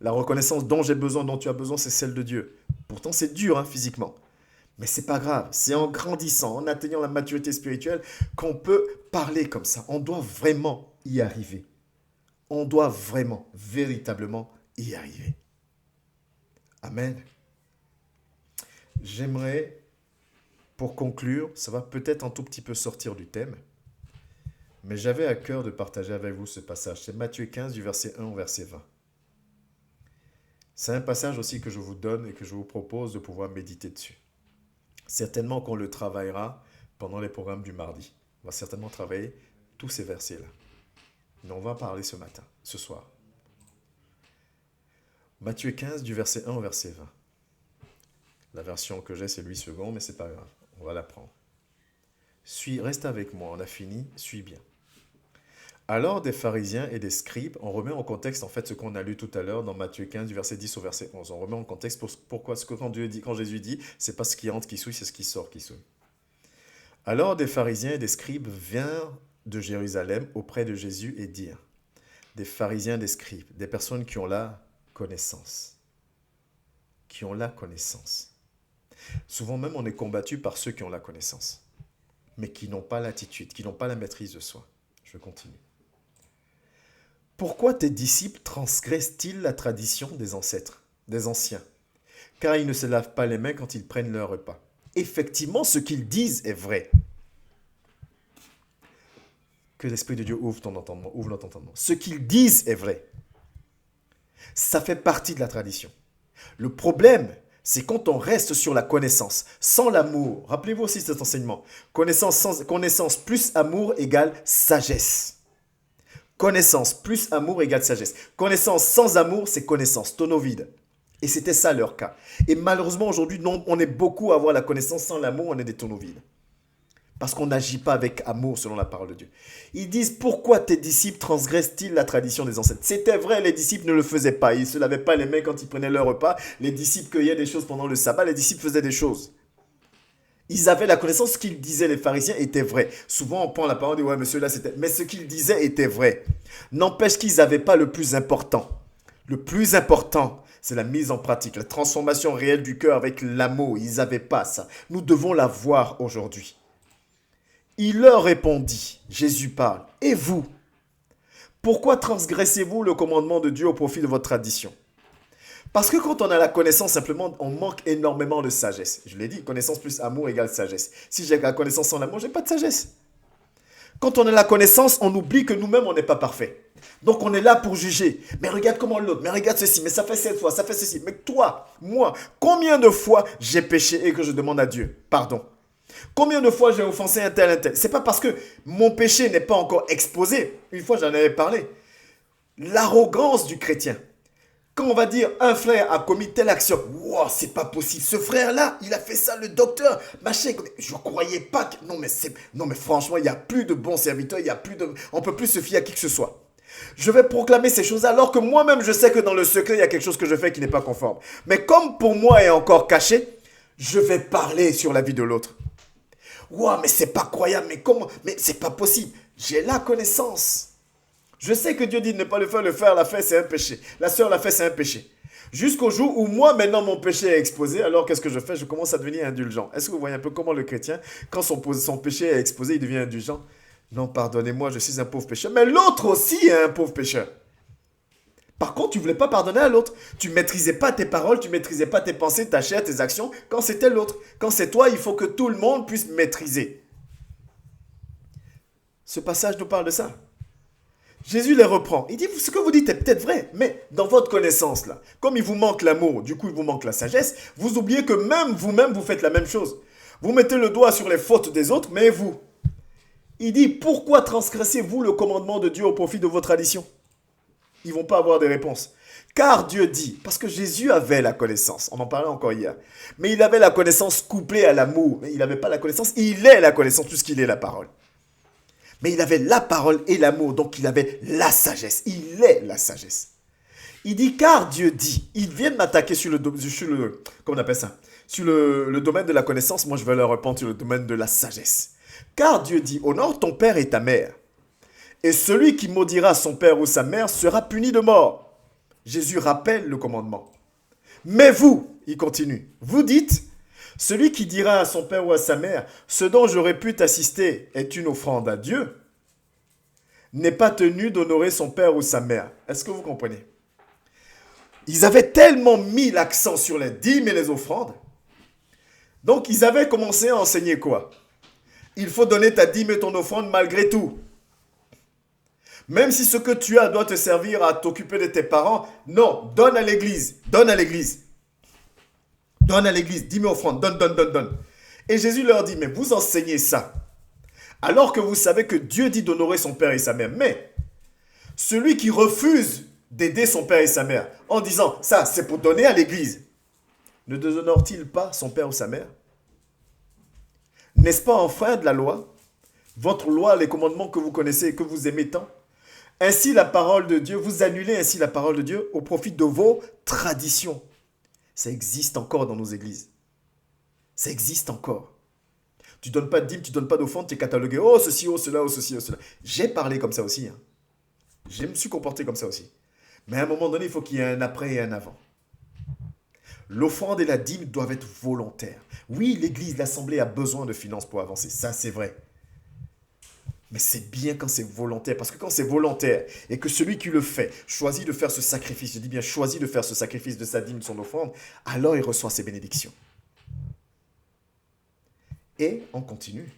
La reconnaissance dont j'ai besoin, dont tu as besoin, c'est celle de Dieu. Pourtant, c'est dur physiquement. Mais ce n'est pas grave. C'est en grandissant, en atteignant la maturité spirituelle qu'on peut parler comme ça. On doit vraiment y arriver. On doit vraiment, véritablement y arriver. Amen. J'aimerais, pour conclure, ça va peut-être un tout petit peu sortir du thème, mais j'avais à cœur de partager avec vous ce passage. C'est Matthieu 15 du verset 1 au verset 20. C'est un passage aussi que je vous donne et que je vous propose de pouvoir méditer dessus. Certainement qu'on le travaillera pendant les programmes du mardi. On va certainement travailler tous ces versets-là. Mais on va parler ce soir. Matthieu 15 du verset 1 au verset 20. La version que j'ai, c'est 8 secondes, mais c'est pas grave. On va la prendre. Reste avec moi, on a fini, suis bien. Alors des pharisiens et des scribes, on remet en contexte en fait ce qu'on a lu tout à l'heure dans Matthieu 15 du verset 10 au verset 11. On remet en contexte pourquoi ce que quand Jésus dit, c'est pas ce qui entre qui souille, c'est ce qui sort qui souille. Alors des pharisiens et des scribes vinrent de Jérusalem auprès de Jésus et dirent, des pharisiens, des scribes, des personnes qui ont la connaissance. Qui ont la connaissance. Souvent même on est combattu par ceux qui ont la connaissance, mais qui n'ont pas l'attitude, qui n'ont pas la maîtrise de soi. Je continue. Pourquoi tes disciples transgressent-ils la tradition des ancêtres, des anciens? Car ils ne se lavent pas les mains quand ils prennent leur repas. Effectivement, ce qu'ils disent est vrai. Que l'Esprit de Dieu ouvre ton entendement, ouvre notre entendement. Ce qu'ils disent est vrai. Ça fait partie de la tradition. Le problème, C'est quand on reste sur la connaissance, sans l'amour. Rappelez-vous aussi cet enseignement. Connaissance plus amour égale sagesse. Connaissance plus amour égale sagesse. Connaissance sans amour, c'est connaissance, tonneau vide. Et c'était ça leur cas. Et malheureusement, aujourd'hui, on est beaucoup à avoir la connaissance sans l'amour, on est des tonneaux vides. Parce qu'on n'agit pas avec amour selon la parole de Dieu. Ils disent, pourquoi tes disciples transgressent-ils la tradition des ancêtres? C'était vrai, les disciples ne le faisaient pas. Ils ne se lavaient pas les mains quand ils prenaient leur repas. Les disciples cueillaient des choses pendant le sabbat. Les disciples faisaient des choses. Ils avaient la connaissance, ce qu'ils disaient, les pharisiens, était vrai. Souvent, on prend la parole et dit, ouais, monsieur, là, c'était... Mais ce qu'ils disaient était vrai. N'empêche qu'ils n'avaient pas le plus important. Le plus important, c'est la mise en pratique, la transformation réelle du cœur avec l'amour. Ils n'avaient pas ça. Nous devons l'avoir aujourd'hui. Il leur répondit, Jésus parle, et vous, pourquoi transgressez-vous le commandement de Dieu au profit de votre tradition? Parce que quand on a la connaissance, simplement, on manque énormément de sagesse. Je l'ai dit, connaissance plus amour égale sagesse. Si j'ai la connaissance sans l'amour, je n'ai pas de sagesse. Quand on a la connaissance, on oublie que nous-mêmes, on n'est pas parfait. Donc on est là pour juger. Mais regarde comment l'autre, mais regarde ceci, mais ça fait cette fois, ça fait ceci. Mais toi, moi, combien de fois j'ai péché et que je demande à Dieu pardon? Combien de fois j'ai offensé un tel, un tel? C'est pas parce que mon péché n'est pas encore exposé. Une fois, j'en avais parlé. L'arrogance du chrétien. Quand on va dire un frère a commis telle action, wow, c'est pas possible. Ce frère-là, il a fait ça, le docteur, machin. Je croyais pas que. Non, mais franchement, il n'y a plus de bons serviteurs, on peut plus se fier à qui que ce soit. Je vais proclamer ces choses alors que moi-même, je sais que dans le secret, il y a quelque chose que je fais qui n'est pas conforme. Mais comme pour moi est encore caché, je vais parler sur la vie de l'autre. Wow, mais c'est pas croyable, mais comment? Mais c'est pas possible. J'ai la connaissance. Je sais que Dieu dit de ne pas le faire, l'a fait, c'est un péché. La sœur l'a fait, c'est un péché. Jusqu'au jour où moi, maintenant, mon péché est exposé, alors qu'est-ce que je fais? Je commence à devenir indulgent. Est-ce que vous voyez un peu comment le chrétien, quand son péché est exposé, il devient indulgent? Non, pardonnez-moi, je suis un pauvre pécheur. Mais l'autre aussi est un pauvre pécheur. Par contre, tu ne voulais pas pardonner à l'autre. Tu ne maîtrisais pas tes paroles, tu ne maîtrisais pas tes pensées, ta chair, tes actions. Quand c'était l'autre. Quand c'est toi, il faut que tout le monde puisse maîtriser. Ce passage nous parle de ça. Jésus les reprend. Il dit, ce que vous dites est peut-être vrai, mais dans votre connaissance, là, comme il vous manque l'amour, du coup il vous manque la sagesse, vous oubliez que même vous-même, vous faites la même chose. Vous mettez le doigt sur les fautes des autres, mais vous. Il dit, pourquoi transgressez-vous le commandement de Dieu au profit de vos traditions? Ils ne vont pas avoir de réponse. Car Dieu dit, parce que Jésus avait la connaissance, on en parlait encore hier, mais il avait la connaissance couplée à l'amour, mais il n'avait pas la connaissance, il est la connaissance puisqu'il est la parole. Mais il avait la parole et l'amour, donc il avait la sagesse, il est la sagesse. Il dit, car Dieu dit, ils viennent m'attaquer sur le comment on appelle ça, sur le domaine de la connaissance, moi je vais leur répondre sur le domaine de la sagesse. Car Dieu dit, honore ton père et ta mère. Et celui qui maudira son père ou sa mère sera puni de mort. Jésus rappelle le commandement. Mais vous, il continue, vous dites, celui qui dira à son père ou à sa mère, ce dont j'aurais pu t'assister est une offrande à Dieu, n'est pas tenu d'honorer son père ou sa mère. Est-ce que vous comprenez? Ils avaient tellement mis l'accent sur les dîmes et les offrandes. Donc, ils avaient commencé à enseigner quoi? Il faut donner ta dîme et ton offrande malgré tout. Même si ce que tu as doit te servir à t'occuper de tes parents, non, donne à l'église, donne à l'église. Donne à l'église, dîme et offrande, donne. Et Jésus leur dit, mais vous enseignez ça, alors que vous savez que Dieu dit d'honorer son père et sa mère. Mais celui qui refuse d'aider son père et sa mère, en disant, ça c'est pour donner à l'église, ne déshonore-t-il pas son père ou sa mère? N'est-ce pas enfreindre la loi? Votre loi, les commandements que vous connaissez et que vous aimez tant? Ainsi la parole de Dieu, vous annulez ainsi la parole de Dieu au profit de vos traditions. Ça existe encore dans nos églises. Ça existe encore. Tu ne donnes pas de dîme, tu ne donnes pas d'offrande, tu es catalogué, oh ceci, oh cela, oh ceci, oh cela. J'ai parlé comme ça aussi. Je me suis comporté comme ça aussi. Mais à un moment donné, il faut qu'il y ait un après et un avant. L'offrande et la dîme doivent être volontaires. Oui, l'église, l'assemblée a besoin de finances pour avancer. Ça, c'est vrai. Mais c'est bien quand c'est volontaire, parce que quand c'est volontaire et que celui qui le fait choisit de faire ce sacrifice, je dis bien choisit de faire ce sacrifice de sa dîme, de son offrande, alors il reçoit ses bénédictions. Et on continue.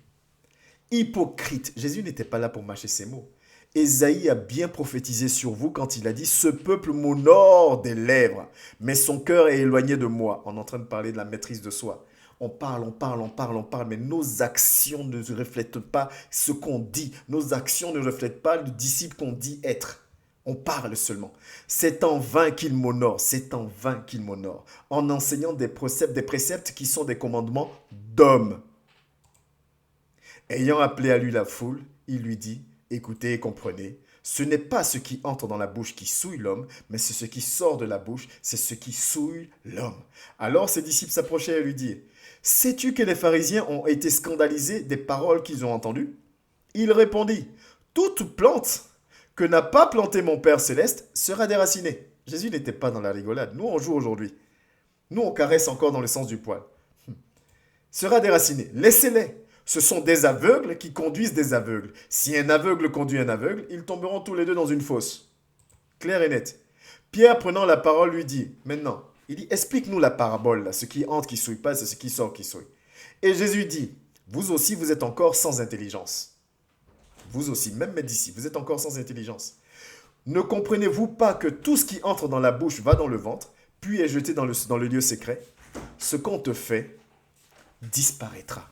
Hypocrite. Jésus n'était pas là pour mâcher ses mots. Ésaïe a bien prophétisé sur vous quand il a dit « Ce peuple m'honore des lèvres, mais son cœur est éloigné de moi. » On est en train de parler de la maîtrise de soi. On parle, on parle, on parle, on parle, mais nos actions ne reflètent pas ce qu'on dit. Nos actions ne reflètent pas le disciple qu'on dit être. On parle seulement. C'est en vain qu'il m'honore, c'est en vain qu'il m'honore, en enseignant des préceptes qui sont des commandements d'hommes. Ayant appelé à lui la foule, il lui dit, écoutez et comprenez, ce n'est pas ce qui entre dans la bouche qui souille l'homme, mais c'est ce qui sort de la bouche, c'est ce qui souille l'homme. Alors ses disciples s'approchaient et lui dirent, sais-tu que les pharisiens ont été scandalisés des paroles qu'ils ont entendues? Il répondit, toute plante que n'a pas planté mon Père céleste sera déracinée. Jésus n'était pas dans la rigolade. Nous, on joue aujourd'hui. Nous, on caresse encore dans le sens du poil. Sera déracinée. Laissez-les. Ce sont des aveugles qui conduisent des aveugles. Si un aveugle conduit un aveugle, ils tomberont tous les deux dans une fosse. Clair et net. Pierre, prenant la parole, lui dit, maintenant, il dit, explique-nous la parabole, là. Ce qui entre, qui souille pas, c'est ce qui sort, qui souille. Et Jésus dit, vous aussi, vous êtes encore sans intelligence. Vous aussi, même mes disciples, vous êtes encore sans intelligence. Ne comprenez-vous pas que tout ce qui entre dans la bouche va dans le ventre, puis est jeté dans le lieu secret? Ce qu'on te fait disparaîtra.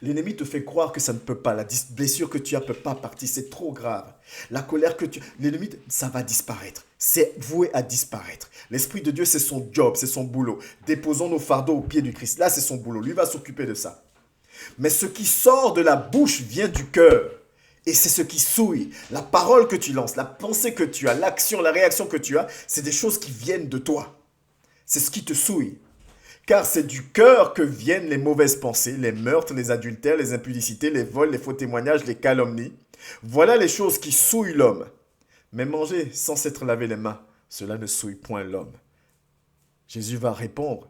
L'ennemi te fait croire que ça ne peut pas. La blessure que tu as ne peut pas partir. C'est trop grave. La colère que tu... L'ennemi, ça va disparaître. C'est voué à disparaître. L'Esprit de Dieu, c'est son job, c'est son boulot. Déposons nos fardeaux au pied du Christ. Là, c'est son boulot. Lui va s'occuper de ça. Mais ce qui sort de la bouche vient du cœur. Et c'est ce qui souille. La parole que tu lances, la pensée que tu as, l'action, la réaction que tu as, c'est des choses qui viennent de toi. C'est ce qui te souille. Car c'est du cœur que viennent les mauvaises pensées, les meurtres, les adultères, les impudicités, les vols, les faux témoignages, les calomnies. Voilà les choses qui souillent l'homme. Mais manger sans s'être lavé les mains, cela ne souille point l'homme. Jésus va répondre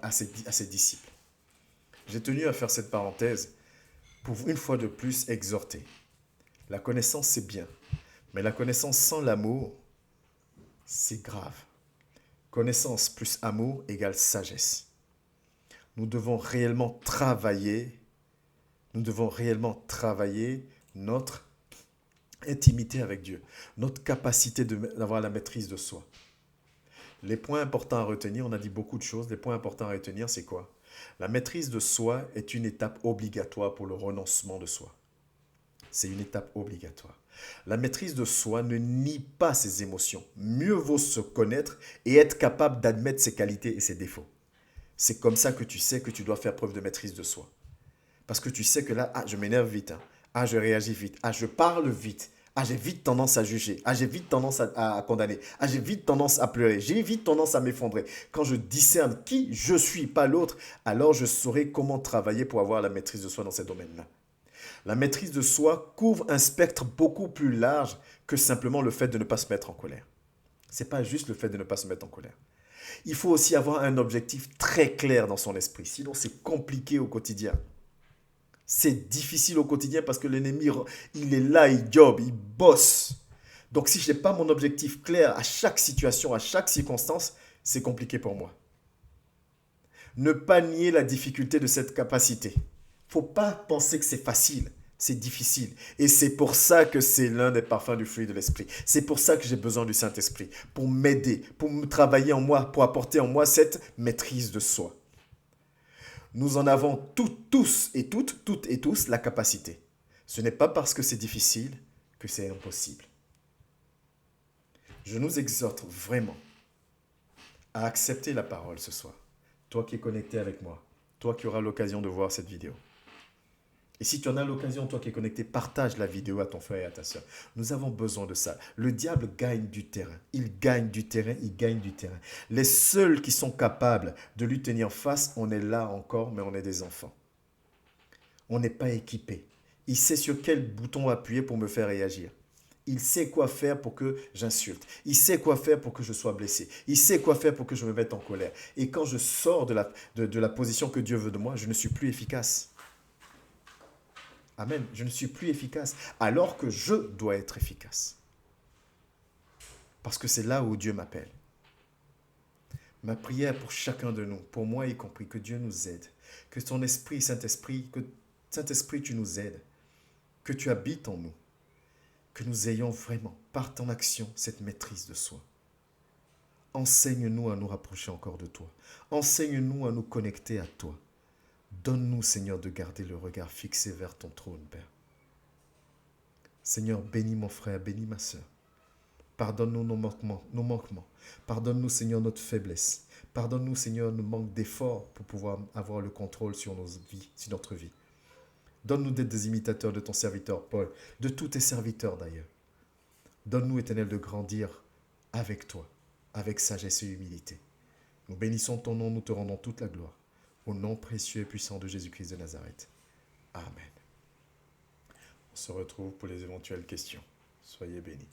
à ses disciples. J'ai tenu à faire cette parenthèse pour une fois de plus exhorter. La connaissance, c'est bien. Mais la connaissance sans l'amour, c'est grave. Connaissance plus amour égale sagesse. Nous devons réellement travailler notre intimité avec Dieu, notre capacité d'avoir la maîtrise de soi. Les points importants à retenir, on a dit beaucoup de choses, les points importants à retenir, c'est quoi? La maîtrise de soi est une étape obligatoire pour le renoncement de soi. C'est une étape obligatoire. La maîtrise de soi ne nie pas ses émotions. Mieux vaut se connaître et être capable d'admettre ses qualités et ses défauts. C'est comme ça que tu sais que tu dois faire preuve de maîtrise de soi. Parce que tu sais que là, je m'énerve vite. Je réagis vite. Je parle vite. J'ai vite tendance à juger. J'ai vite tendance à condamner. J'ai vite tendance à pleurer. J'ai vite tendance à m'effondrer. Quand je discerne qui je suis, pas l'autre, alors je saurai comment travailler pour avoir la maîtrise de soi dans ces domaines-là. La maîtrise de soi couvre un spectre beaucoup plus large que simplement le fait de ne pas se mettre en colère. Ce n'est pas juste le fait de ne pas se mettre en colère. Il faut aussi avoir un objectif très clair dans son esprit. Sinon, c'est compliqué au quotidien. C'est difficile au quotidien parce que l'ennemi, il est là, il job, il bosse. Donc, si je n'ai pas mon objectif clair à chaque situation, à chaque circonstance, c'est compliqué pour moi. Ne pas nier la difficulté de cette capacité. Faut pas penser que c'est facile, c'est difficile. Et c'est pour ça que c'est l'un des parfums du fruit de l'esprit. C'est pour ça que j'ai besoin du Saint-Esprit, pour m'aider, pour me travailler en moi, pour apporter en moi cette maîtrise de soi. Nous en avons tous et tous, la capacité. Ce n'est pas parce que c'est difficile que c'est impossible. Je nous exhorte vraiment à accepter la parole ce soir. Toi qui es connecté avec moi, toi qui auras l'occasion de voir cette vidéo. Et si tu en as l'occasion, toi qui es connecté, partage la vidéo à ton frère et à ta soeur. Nous avons besoin de ça. Le diable gagne du terrain. Il gagne du terrain, il gagne du terrain. Les seuls qui sont capables de lui tenir face, on est là encore, mais on est des enfants. On n'est pas équipé. Il sait sur quel bouton appuyer pour me faire réagir. Il sait quoi faire pour que j'insulte. Il sait quoi faire pour que je sois blessé. Il sait quoi faire pour que je me mette en colère. Et quand je sors de la position que Dieu veut de moi, je ne suis plus efficace. Amen. Je ne suis plus efficace alors que je dois être efficace. Parce que c'est là où Dieu m'appelle. Ma prière pour chacun de nous, pour moi y compris, que Dieu nous aide. Que ton esprit, Saint-Esprit, tu nous aides. Que tu habites en nous. que nous ayons vraiment, par ton action, cette maîtrise de soi. Enseigne-nous à nous rapprocher encore de toi. Enseigne-nous à nous connecter à toi. Donne-nous, Seigneur, de garder le regard fixé vers ton trône, Père. Seigneur, bénis mon frère, bénis ma sœur. Pardonne-nous nos manquements. Pardonne-nous, Seigneur, notre faiblesse. Pardonne-nous, Seigneur, nos manques d'efforts pour pouvoir avoir le contrôle sur nos vies, sur notre vie. Donne-nous d'être des imitateurs de ton serviteur Paul, de tous tes serviteurs d'ailleurs. Donne-nous, Éternel, de grandir avec toi, avec sagesse et humilité. Nous bénissons ton nom, nous te rendons toute la gloire. Au nom précieux et puissant de Jésus-Christ de Nazareth. Amen. On se retrouve pour les éventuelles questions. Soyez bénis.